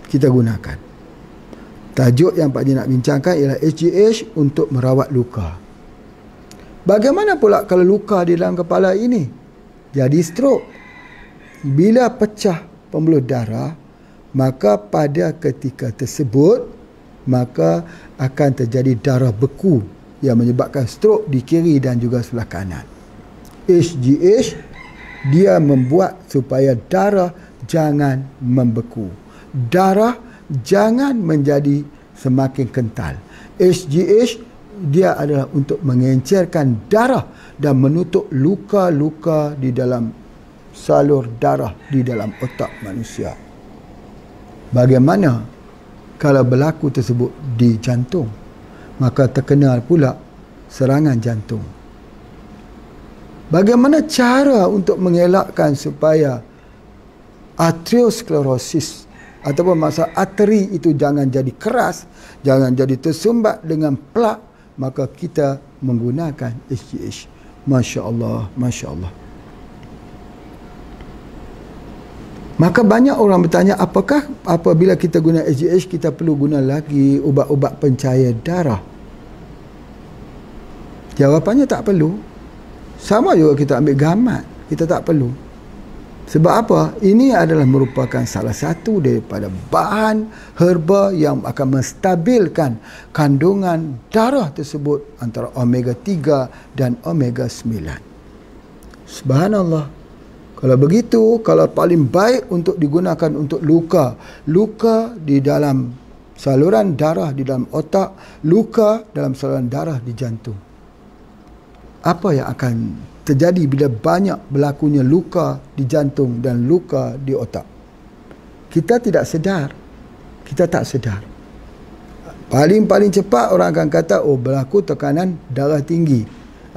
kita gunakan. Tajuk yang Pak Haji nak bincangkan ialah HGH untuk merawat luka. Bagaimana pula kalau luka di dalam kepala ini jadi stroke? Bila pecah pembuluh darah, maka pada ketika tersebut maka akan terjadi darah beku yang menyebabkan stroke di kiri dan juga sebelah kanan. HGH dia membuat supaya darah jangan membeku, darah jangan menjadi semakin kental. HGH dia adalah untuk mengencerkan darah dan menutup luka-luka di dalam salur darah di dalam otak manusia. Bagaimana kalau berlaku tersebut di jantung? Maka terkenal pula serangan jantung. Bagaimana cara untuk mengelakkan supaya arteriosklerosis ataupun masalah arteri itu jangan jadi keras, jangan jadi tersumbat dengan plak? Maka kita menggunakan HGH. Masya Allah, Masya Allah. Maka banyak orang bertanya, apakah apabila kita guna SGH kita perlu guna lagi ubat-ubat pencair darah? Jawapannya tak perlu. Sama juga kita ambil gamat, kita tak perlu. Sebab apa? Ini adalah merupakan salah satu daripada bahan herba yang akan menstabilkan kandungan darah tersebut antara omega 3 dan omega 9. Subhanallah. Kalau begitu, kalau paling baik untuk digunakan untuk luka di dalam saluran darah di dalam otak, luka dalam saluran darah di jantung. Apa yang akan terjadi bila banyak berlakunya luka di jantung dan luka di otak? Kita tidak sedar. Kita tak sedar. Paling cepat orang akan kata, oh berlaku tekanan darah tinggi.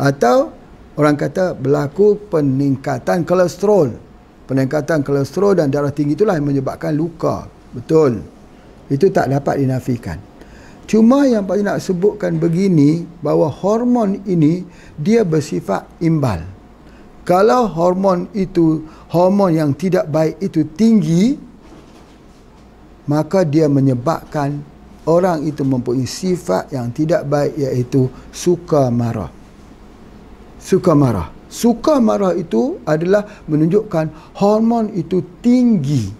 Atau orang kata berlaku peningkatan kolesterol. Peningkatan kolesterol dan darah tinggi itulah yang menyebabkan luka. Betul. Itu tak dapat dinafikan. Cuma yang paling nak sebutkan begini, bahawa hormon ini dia bersifat imbal. Kalau hormon yang tidak baik itu tinggi, maka dia menyebabkan orang itu mempunyai sifat yang tidak baik, iaitu suka marah. Suka marah. Suka marah itu adalah menunjukkan hormon itu tinggi.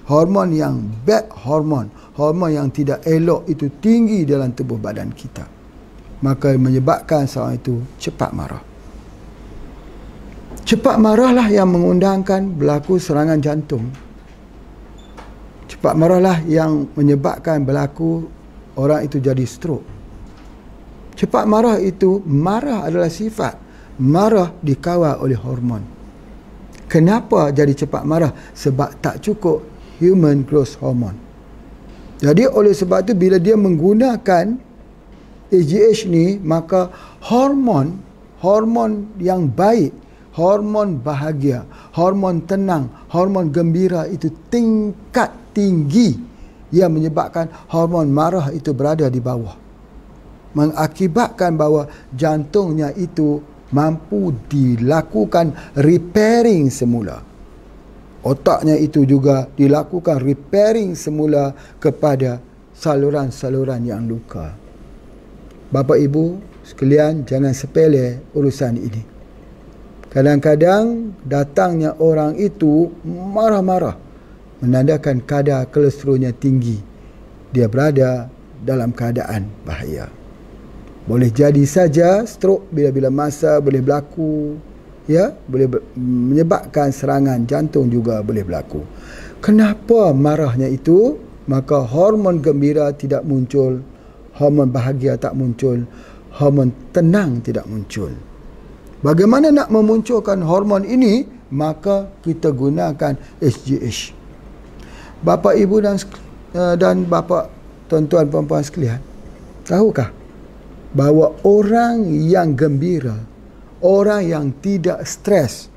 Hormon yang bad hormon yang tidak elok itu tinggi dalam tubuh badan kita. Maka menyebabkan seorang itu cepat marah. Cepat marahlah yang mengundangkan berlaku serangan jantung. Cepat marahlah yang menyebabkan berlaku orang itu jadi stroke. Cepat marah itu, marah adalah sifat. Marah dikawal oleh hormon. Kenapa jadi cepat marah? Sebab tak cukup human growth hormone. Jadi oleh sebab itu bila dia menggunakan SGH ni, maka hormon yang baik, hormon bahagia, hormon tenang, hormon gembira itu tingkat tinggi yang menyebabkan hormon marah itu berada di bawah. Mengakibatkan bahawa jantungnya itu mampu dilakukan repairing semula. Otaknya itu juga dilakukan repairing semula kepada saluran-saluran yang luka. Bapa Ibu sekalian, jangan sepele urusan ini. Kadang-kadang datangnya orang itu marah-marah, menandakan kadar kolesterolnya tinggi. Dia berada dalam keadaan bahaya. Boleh jadi saja stroke bila-bila masa boleh berlaku. Ya, boleh menyebabkan serangan jantung juga boleh berlaku. Kenapa marahnya itu? Maka hormon gembira tidak muncul, hormon bahagia tak muncul, hormon tenang tidak muncul. Bagaimana nak memunculkan hormon ini? Maka kita gunakan SGH. Bapa, Ibu dan bapa, tuan-tuan, puan-puan sekalian, tahukah bahawa orang yang gembira, orang yang tidak stres,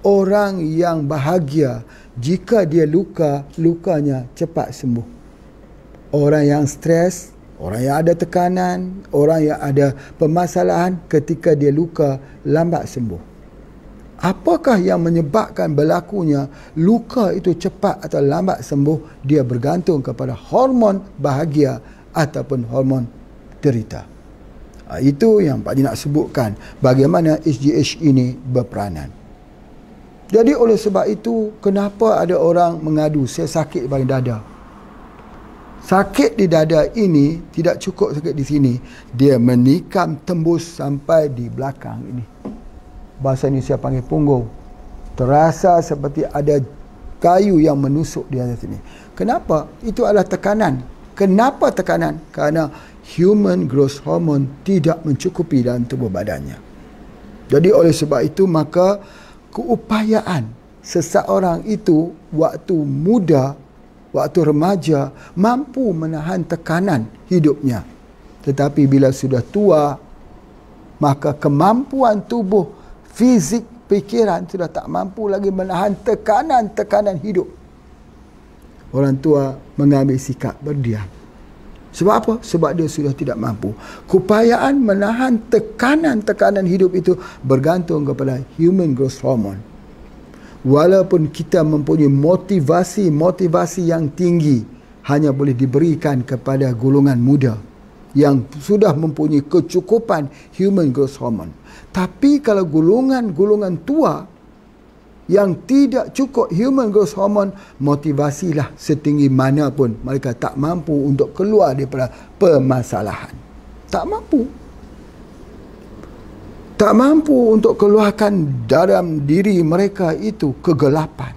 orang yang bahagia, jika dia luka, lukanya cepat sembuh. Orang yang stres, orang yang ada tekanan, orang yang ada permasalahan, ketika dia luka, lambat sembuh. Apakah yang menyebabkan berlakunya luka itu cepat atau lambat sembuh? Dia bergantung kepada hormon bahagia ataupun hormon derita. Itu yang Pak Haji nak sebutkan, bagaimana SGH ini berperanan. Jadi oleh sebab itu, kenapa ada orang mengadu, saya sakit di dada. Sakit di dada ini tidak cukup sakit di sini, dia menikam tembus sampai di belakang ini. Bahasa ini saya panggil punggung. Terasa seperti ada kayu yang menusuk di atas sini. Kenapa? Itu adalah tekanan. Kenapa tekanan? Kerana human growth hormone tidak mencukupi dalam tubuh badannya. Jadi oleh sebab itu, maka keupayaan seseorang itu waktu muda, waktu remaja, mampu menahan tekanan hidupnya. Tetapi bila sudah tua, maka kemampuan tubuh, fizik, fikiran sudah tak mampu lagi menahan tekanan-tekanan hidup. Orang tua mengambil sikap berdiam. Sebab apa? Sebab dia sudah tidak mampu. Keupayaan menahan tekanan-tekanan hidup itu bergantung kepada human growth hormone. walaupun kita mempunyai motivasi yang tinggi, hanya boleh diberikan kepada golongan muda yang sudah mempunyai kecukupan human growth hormone. Tapi kalau golongan tua yang tidak cukup human growth hormone, motivasilah setinggi mana pun, mereka tak mampu untuk keluar daripada permasalahan. Tak mampu untuk keluarkan dalam diri mereka itu kegelapan.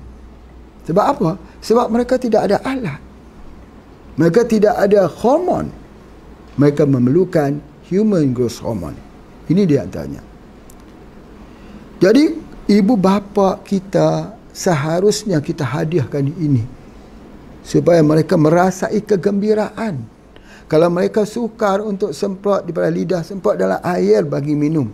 Sebab apa? Sebab mereka tidak ada alat. Mereka tidak ada hormon. Mereka memerlukan human growth hormone. Ini di antaranya. Jadi ibu bapa kita seharusnya kita hadiahkan ini supaya mereka merasai kegembiraan. Kalau mereka sukar untuk semprot daripada lidah, semprot dalam air bagi minum,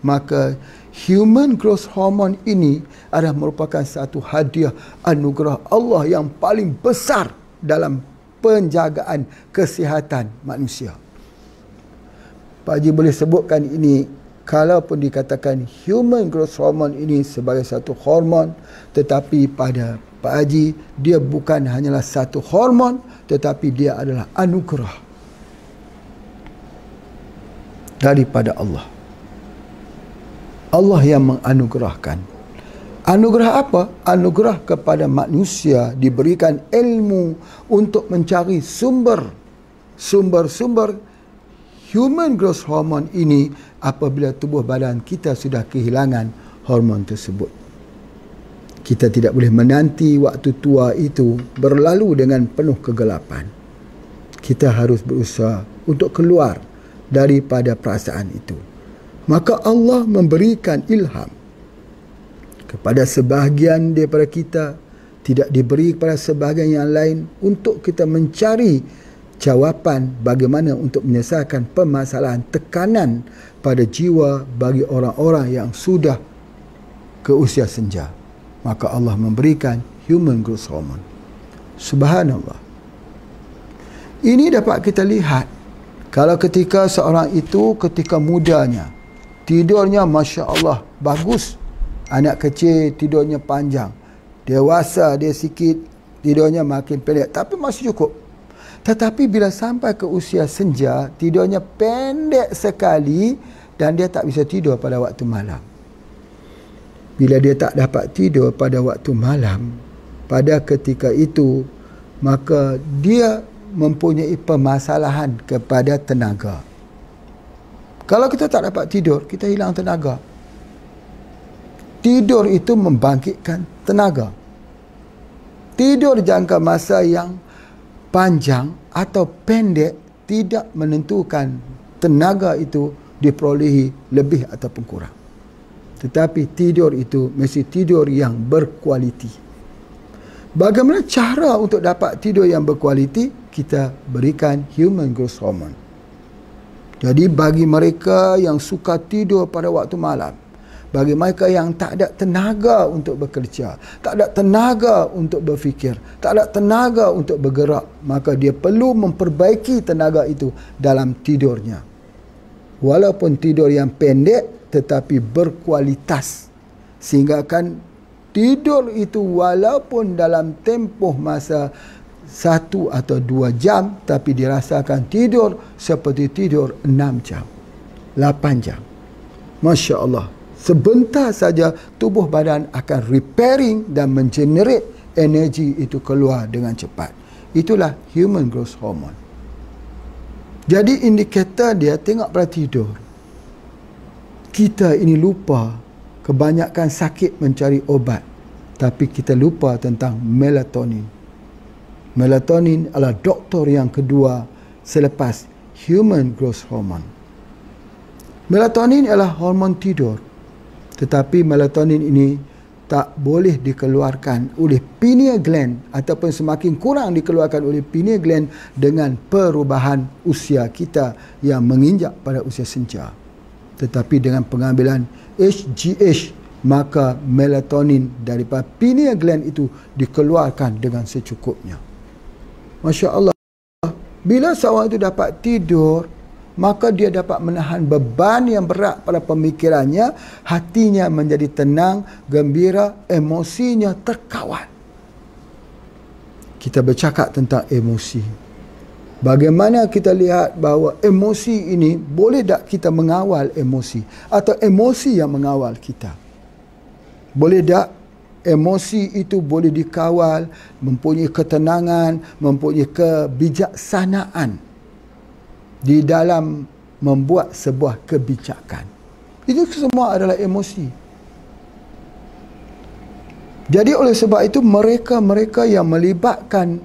maka human growth hormone ini adalah merupakan satu hadiah anugerah Allah yang paling besar dalam penjagaan kesihatan manusia. Pak Haji boleh sebutkan ini, kalaupun dikatakan human growth hormone ini sebagai satu hormon, tetapi pada Pak Haji, dia bukan hanyalah satu hormon, tetapi dia adalah anugerah daripada Allah. Allah yang menganugerahkan. Anugerah apa? Anugerah kepada manusia diberikan ilmu untuk mencari sumber human growth hormone ini apabila tubuh badan kita sudah kehilangan hormon tersebut. Kita tidak boleh menanti waktu tua itu berlalu dengan penuh kegelapan. Kita harus berusaha untuk keluar daripada perasaan itu. Maka Allah memberikan ilham kepada sebahagian daripada kita, tidak diberi kepada sebahagian yang lain, untuk kita mencari jawapan bagaimana untuk menyelesaikan permasalahan tekanan pada jiwa bagi orang-orang yang sudah ke usia senja. Maka Allah memberikan human growth hormone. Subhanallah. Ini dapat kita lihat kalau ketika seorang itu ketika mudanya tidurnya Masya Allah bagus, anak kecil tidurnya panjang, dewasa dia sikit tidurnya makin pendek, tapi masih cukup. Tetapi bila sampai ke usia senja, tidurnya pendek sekali dan dia tak bisa tidur pada waktu malam. Bila dia tak dapat tidur pada waktu malam, pada ketika itu, maka dia mempunyai permasalahan kepada tenaga. Kalau kita tak dapat tidur, kita hilang tenaga. Tidur itu membangkitkan tenaga. Tidur jangka masa yang panjang atau pendek tidak menentukan tenaga itu diperolehi lebih ataupun kurang. Tetapi tidur itu mesti tidur yang berkualiti. Bagaimana cara untuk dapat tidur yang berkualiti? Kita berikan human growth hormone. Jadi bagi mereka yang suka tidur pada waktu malam, bagi mereka yang tak ada tenaga untuk bekerja, tak ada tenaga untuk berfikir, tak ada tenaga untuk bergerak, maka dia perlu memperbaiki tenaga itu dalam tidurnya. Walaupun tidur yang pendek tetapi berkualitas, sehingga kan tidur itu walaupun dalam tempoh masa 1 atau 2 jam, tapi dirasakan tidur seperti tidur 6 jam, 8 jam. Masya Allah. Sebentar saja tubuh badan akan repairing dan mengenerate energi itu keluar dengan cepat. Itulah human growth hormone. Jadi indikator dia tengok pada tidur. Kita ini lupa, kebanyakan sakit mencari obat, tapi kita lupa tentang melatonin. Melatonin adalah doktor yang kedua selepas human growth hormone. Melatonin adalah hormon tidur. Tetapi melatonin ini tak boleh dikeluarkan oleh pineal gland ataupun semakin kurang dikeluarkan oleh pineal gland dengan perubahan usia kita yang menginjak pada usia senja. Tetapi dengan pengambilan HGH, maka melatonin daripada pineal gland itu dikeluarkan dengan secukupnya. Masya Allah. Bila seorang itu dapat tidur maka dia dapat menahan beban yang berat pada pemikirannya, hatinya menjadi tenang, gembira, emosinya terkawal. Kita bercakap tentang emosi. Bagaimana kita lihat bahawa emosi ini, boleh tak kita mengawal emosi, atau emosi yang mengawal kita? Boleh tak emosi itu boleh dikawal, mempunyai ketenangan, mempunyai kebijaksanaan di dalam membuat sebuah kebijakan. Itu semua adalah emosi. Jadi oleh sebab itu, mereka-mereka yang melibatkan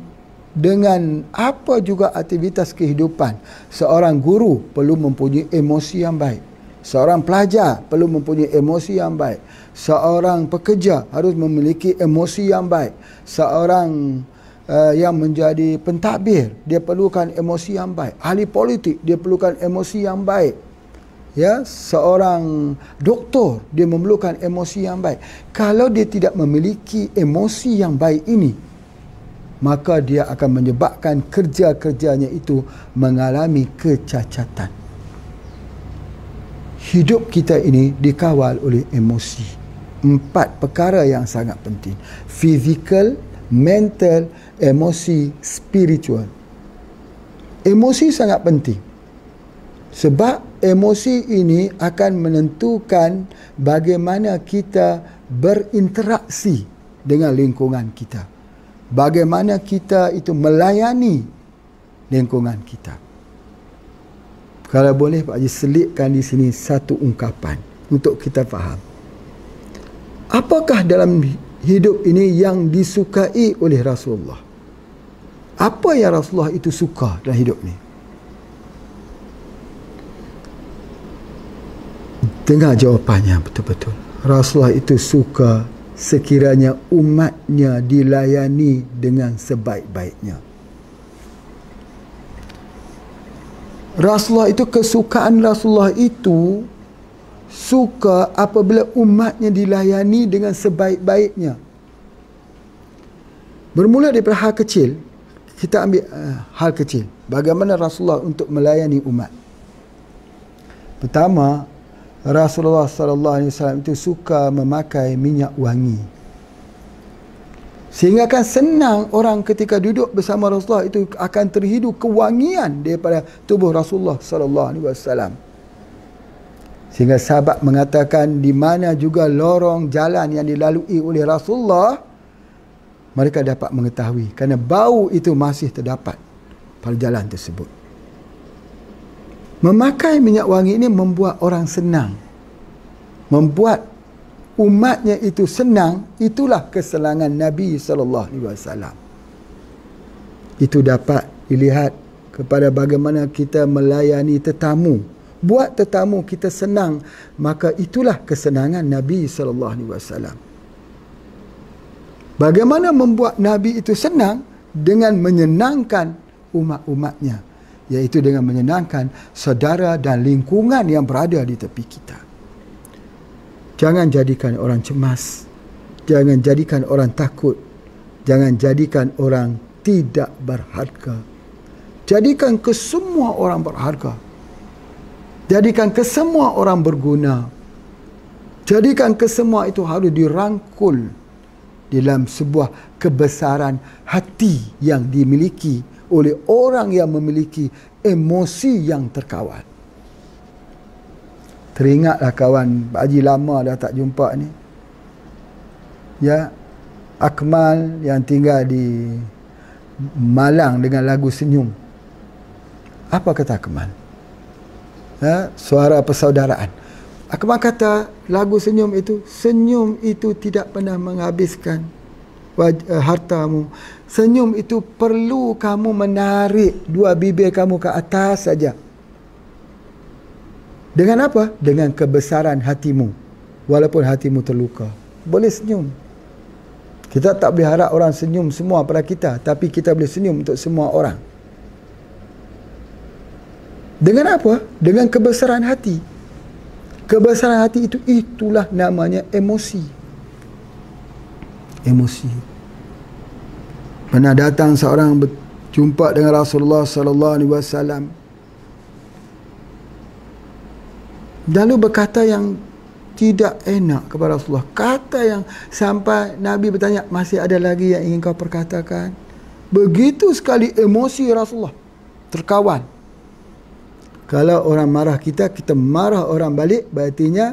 dengan apa juga aktivitas kehidupan, seorang guru perlu mempunyai emosi yang baik. Seorang pelajar perlu mempunyai emosi yang baik. Seorang pekerja harus memiliki emosi yang baik. Seorang yang menjadi pentadbir, dia perlukan emosi yang baik. Ahli politik, dia perlukan emosi yang baik. Ya, seorang doktor, dia memerlukan emosi yang baik. Kalau dia tidak memiliki emosi yang baik ini, maka dia akan menyebabkan kerja-kerjanya itu mengalami kecacatan. Hidup kita ini dikawal oleh emosi. 4 perkara yang sangat penting: physical, mental, emosi, spiritual. Emosi sangat penting, sebab emosi ini akan menentukan bagaimana kita berinteraksi dengan lingkungan kita, bagaimana kita itu melayani lingkungan kita. Kalau boleh Pak Haji selitkan di sini satu ungkapan untuk kita faham. Apakah dalam hidup ini yang disukai oleh Rasulullah? Apa yang Rasulullah itu suka dalam hidup ni? Dengar jawapannya betul-betul. Rasulullah itu suka sekiranya umatnya dilayani dengan sebaik-baiknya. Rasulullah itu, kesukaan Rasulullah itu suka apabila umatnya dilayani dengan sebaik-baiknya. Bermula daripada hal kecil, kita ambil hal kecil. Bagaimana Rasulullah untuk melayani umat? Pertama, Rasulullah SAW itu suka memakai minyak wangi, sehingga akan senang orang ketika duduk bersama Rasulullah itu akan terhidu kewangian daripada tubuh Rasulullah SAW. Sehingga sahabat mengatakan, di mana juga lorong jalan yang dilalui oleh Rasulullah, mereka dapat mengetahui, kerana bau itu masih terdapat pada jalan tersebut. Memakai minyak wangi ini membuat orang senang, membuat umatnya itu senang. Itulah kesenangan Nabi SAW. Itu dapat dilihat kepada bagaimana kita melayani tetamu. Buat tetamu kita senang, maka itulah kesenangan Nabi SAW. Bagaimana membuat Nabi itu senang? Dengan menyenangkan umat-umatnya, iaitu dengan menyenangkan saudara dan lingkungan yang berada di tepi kita. Jangan jadikan orang cemas, jangan jadikan orang takut, jangan jadikan orang tidak berharga. Jadikan ke semua orang berharga. Jadikan ke semua orang berguna. Jadikan ke semua itu harus dirangkul dalam sebuah kebesaran hati yang dimiliki oleh orang yang memiliki emosi yang terkawal. Teringatlah kawan, Pak Haji lama dah tak jumpa ni. Ya, Akmal yang tinggal di Malang dengan lagu Senyum. Apa kata Akmal? Ya, suara persaudaraan. Akmal kata lagu Senyum itu tidak pernah menghabiskan hartamu. Senyum itu perlu kamu menarik dua bibir kamu ke atas saja. Dengan apa? Dengan kebesaran hatimu. Walaupun hatimu terluka, boleh senyum. Kita tak boleh harap orang senyum semua pada kita, tapi kita boleh senyum untuk semua orang. Dengan apa? Dengan kebesaran hati. Kebesaran hati itu, itulah namanya emosi. Emosi. Pernah datang seorang berjumpa dengan Rasulullah SAW. lalu berkata yang tidak enak kepada Rasulullah, kata yang sampai Nabi bertanya, masih ada lagi yang ingin kau perkatakan? Begitu sekali emosi Rasulullah, terkawan. Kalau orang marah kita, kita marah orang balik, berartinya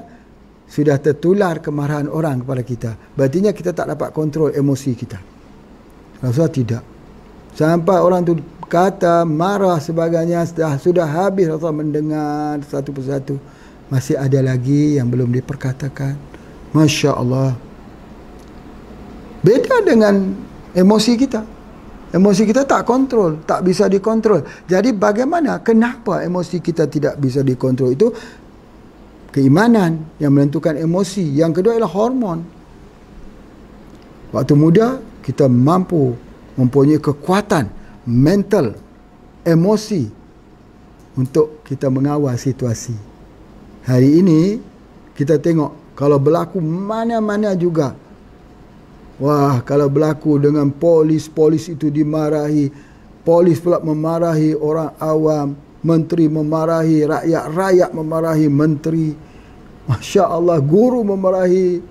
sudah tertular kemarahan orang kepada kita, berartinya kita tak dapat kontrol emosi kita. Rasulullah tidak. Sampai orang tu kata, marah sebagainya, sudah habis Rasulullah mendengar satu persatu. Masih ada lagi yang belum diperkatakan. Masya Allah. Beda dengan emosi kita. Emosi kita tak kontrol, tak bisa dikontrol. Jadi bagaimana, kenapa emosi kita tidak bisa dikontrol? Itu keimanan yang menentukan emosi. Yang kedua ialah hormon. Waktu muda kita mampu mempunyai kekuatan mental, emosi untuk kita mengawal situasi. Hari ini kita tengok kalau berlaku mana-mana juga. Wah, kalau berlaku dengan polis itu dimarahi, polis pula memarahi orang awam, menteri memarahi rakyat, rakyat memarahi menteri. Masya Allah, guru memarahi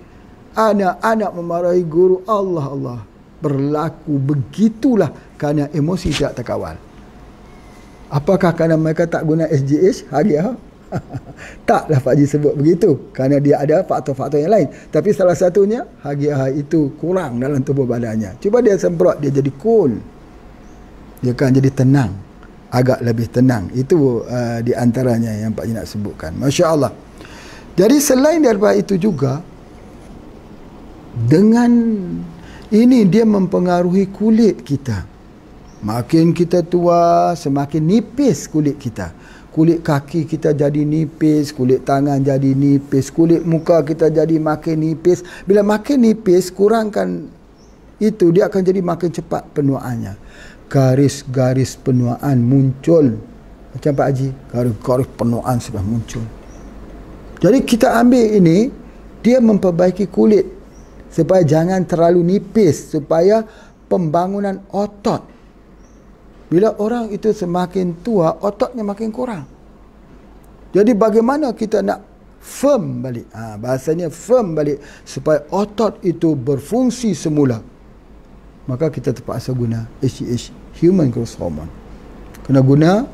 anak-anak, memarahi guru. Allah, berlaku begitulah kerana emosi tidak terkawal. Apakah kerana mereka tak guna SGH hariah? Taklah Pak Haji sebut begitu, kerana dia ada faktor-faktor yang lain. Tapi salah satunya hariah itu kurang dalam tubuh badannya. Cuba dia semprot, dia jadi cool, dia akan jadi tenang, agak lebih tenang. Itu di antaranya yang Pak Haji nak sebutkan. Masya Allah. Jadi selain daripada itu juga, dengan ini dia mempengaruhi kulit kita. Makin kita tua, semakin nipis kulit kita. Kulit kaki kita jadi nipis, kulit tangan jadi nipis, kulit muka kita jadi makin nipis. Bila makin nipis, kurangkan itu, dia akan jadi makin cepat penuaannya. Garis-garis penuaan muncul. Macam Pak Haji, garis-garis penuaan sudah muncul. Jadi kita ambil ini, dia memperbaiki kulit supaya jangan terlalu nipis, supaya pembangunan otot. Bila orang itu semakin tua, ototnya makin kurang. Jadi bagaimana kita nak firm balik? Bahasanya firm balik supaya otot itu berfungsi semula. Maka kita terpaksa guna HGH, Human Growth Hormone. Kena guna,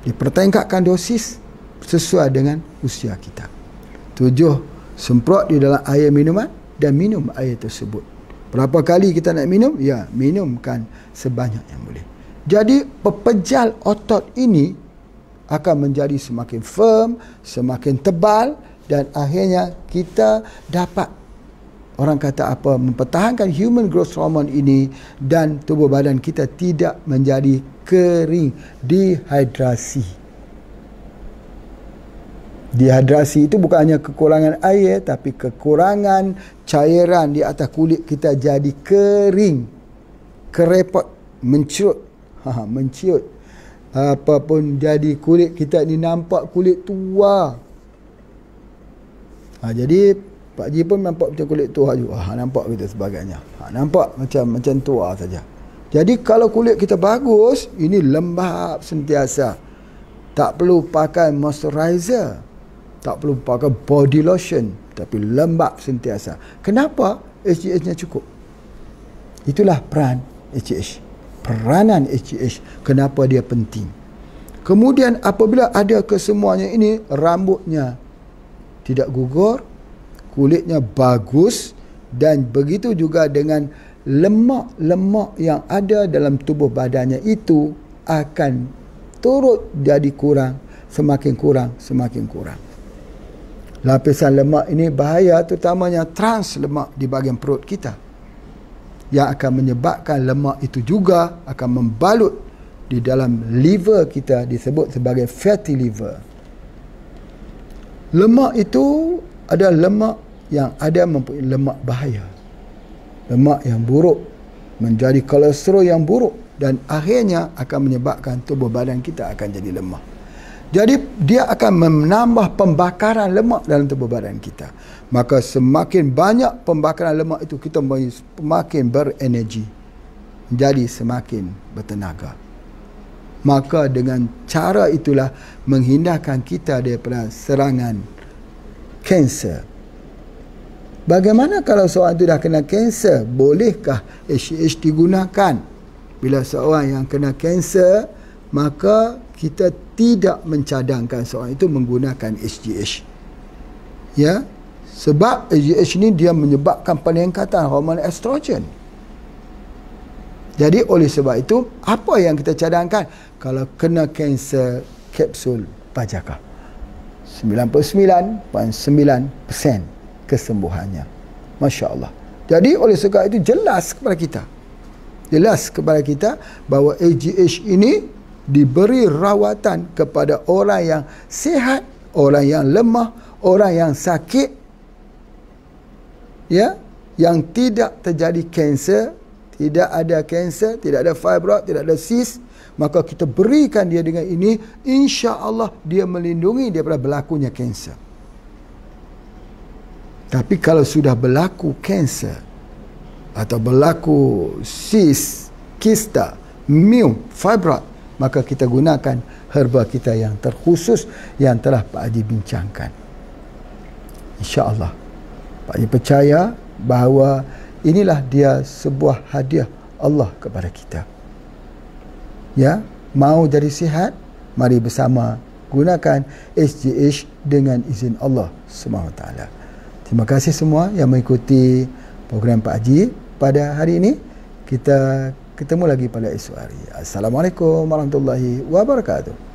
dipertingkatkan dosis sesuai dengan usia kita. 7. Semprot di dalam air minuman dan minum air tersebut. Berapa kali kita nak minum? Ya, minumkan sebanyak yang boleh. Jadi pepejal otot ini akan menjadi semakin firm, semakin tebal, dan akhirnya kita dapat, orang kata apa, mempertahankan human growth hormone ini dan tubuh badan kita tidak menjadi kering, dehidrasi. Dehidrasi itu bukan hanya kekurangan air, tapi kekurangan cairan di atas kulit kita jadi kering, kerepot, menciut. Menciut. Apapun jadi, kulit kita ni nampak kulit tua. Jadi Pak Haji pun nampak macam kulit tua juga. Nampak gitu sebagainya. Nampak macam tua saja. Jadi kalau kulit kita bagus, ini lembab sentiasa. Tak perlu pakai moisturizer, tak perlu pakai body lotion, tapi lembab sentiasa. Kenapa? HGH-nya cukup. Itulah peran HGH. Peranan HGH, kenapa dia penting. Kemudian apabila ada kesemuanya ini, rambutnya tidak gugur, kulitnya bagus, dan begitu juga dengan lemak-lemak yang ada dalam tubuh badannya itu akan turut jadi kurang, semakin kurang, semakin kurang. Lapisan lemak ini bahaya, terutamanya trans lemak di bahagian perut kita, yang akan menyebabkan lemak itu juga akan membalut di dalam liver kita, disebut sebagai fatty liver. Lemak itu adalah lemak yang ada mempunyai lemak bahaya, lemak yang buruk, menjadi kolesterol yang buruk, dan akhirnya akan menyebabkan tubuh badan kita akan jadi lemah. Jadi dia akan menambah pembakaran lemak dalam tubuh badan kita. Maka semakin banyak pembakaran lemak itu, kita semakin berenergi, jadi semakin bertenaga. maka dengan cara itulah menghindarkan kita daripada serangan kanser. Bagaimana kalau seorang itu dah kena kanser? Bolehkah HGH digunakan? Bila seorang yang kena kanser, maka kita tidak mencadangkan seorang itu menggunakan HGH. Ya, sebab HGH ni dia menyebabkan peningkatan hormon estrogen. Jadi oleh sebab itu, apa yang kita cadangkan kalau kena kanser kapsul pajaka? 99.9% kesembuhannya. Masya Allah. Jadi oleh sebab itu jelas kepada kita bahawa HGH ini diberi rawatan kepada orang yang sihat, orang yang lemah, orang yang sakit, ya, yang tidak terjadi kanser, tidak ada kanser, tidak ada fibroid, tidak ada cyst, maka kita berikan dia dengan ini, insya-Allah dia melindungi daripada berlakunya kanser. Tapi kalau sudah berlaku kanser atau berlaku cyst, kista, myom, fibroid, maka kita gunakan herba kita yang terkhusus yang telah Pak Haji bincangkan. InsyaAllah Pak Haji percaya bahawa inilah dia sebuah hadiah Allah kepada kita. Ya, mau jadi sihat, mari bersama gunakan HGH dengan izin Allah SWT. Terima kasih semua yang mengikuti program Pak Haji pada hari ini. Kita ketemu lagi pada esok hari. Assalamualaikum warahmatullahi wabarakatuh.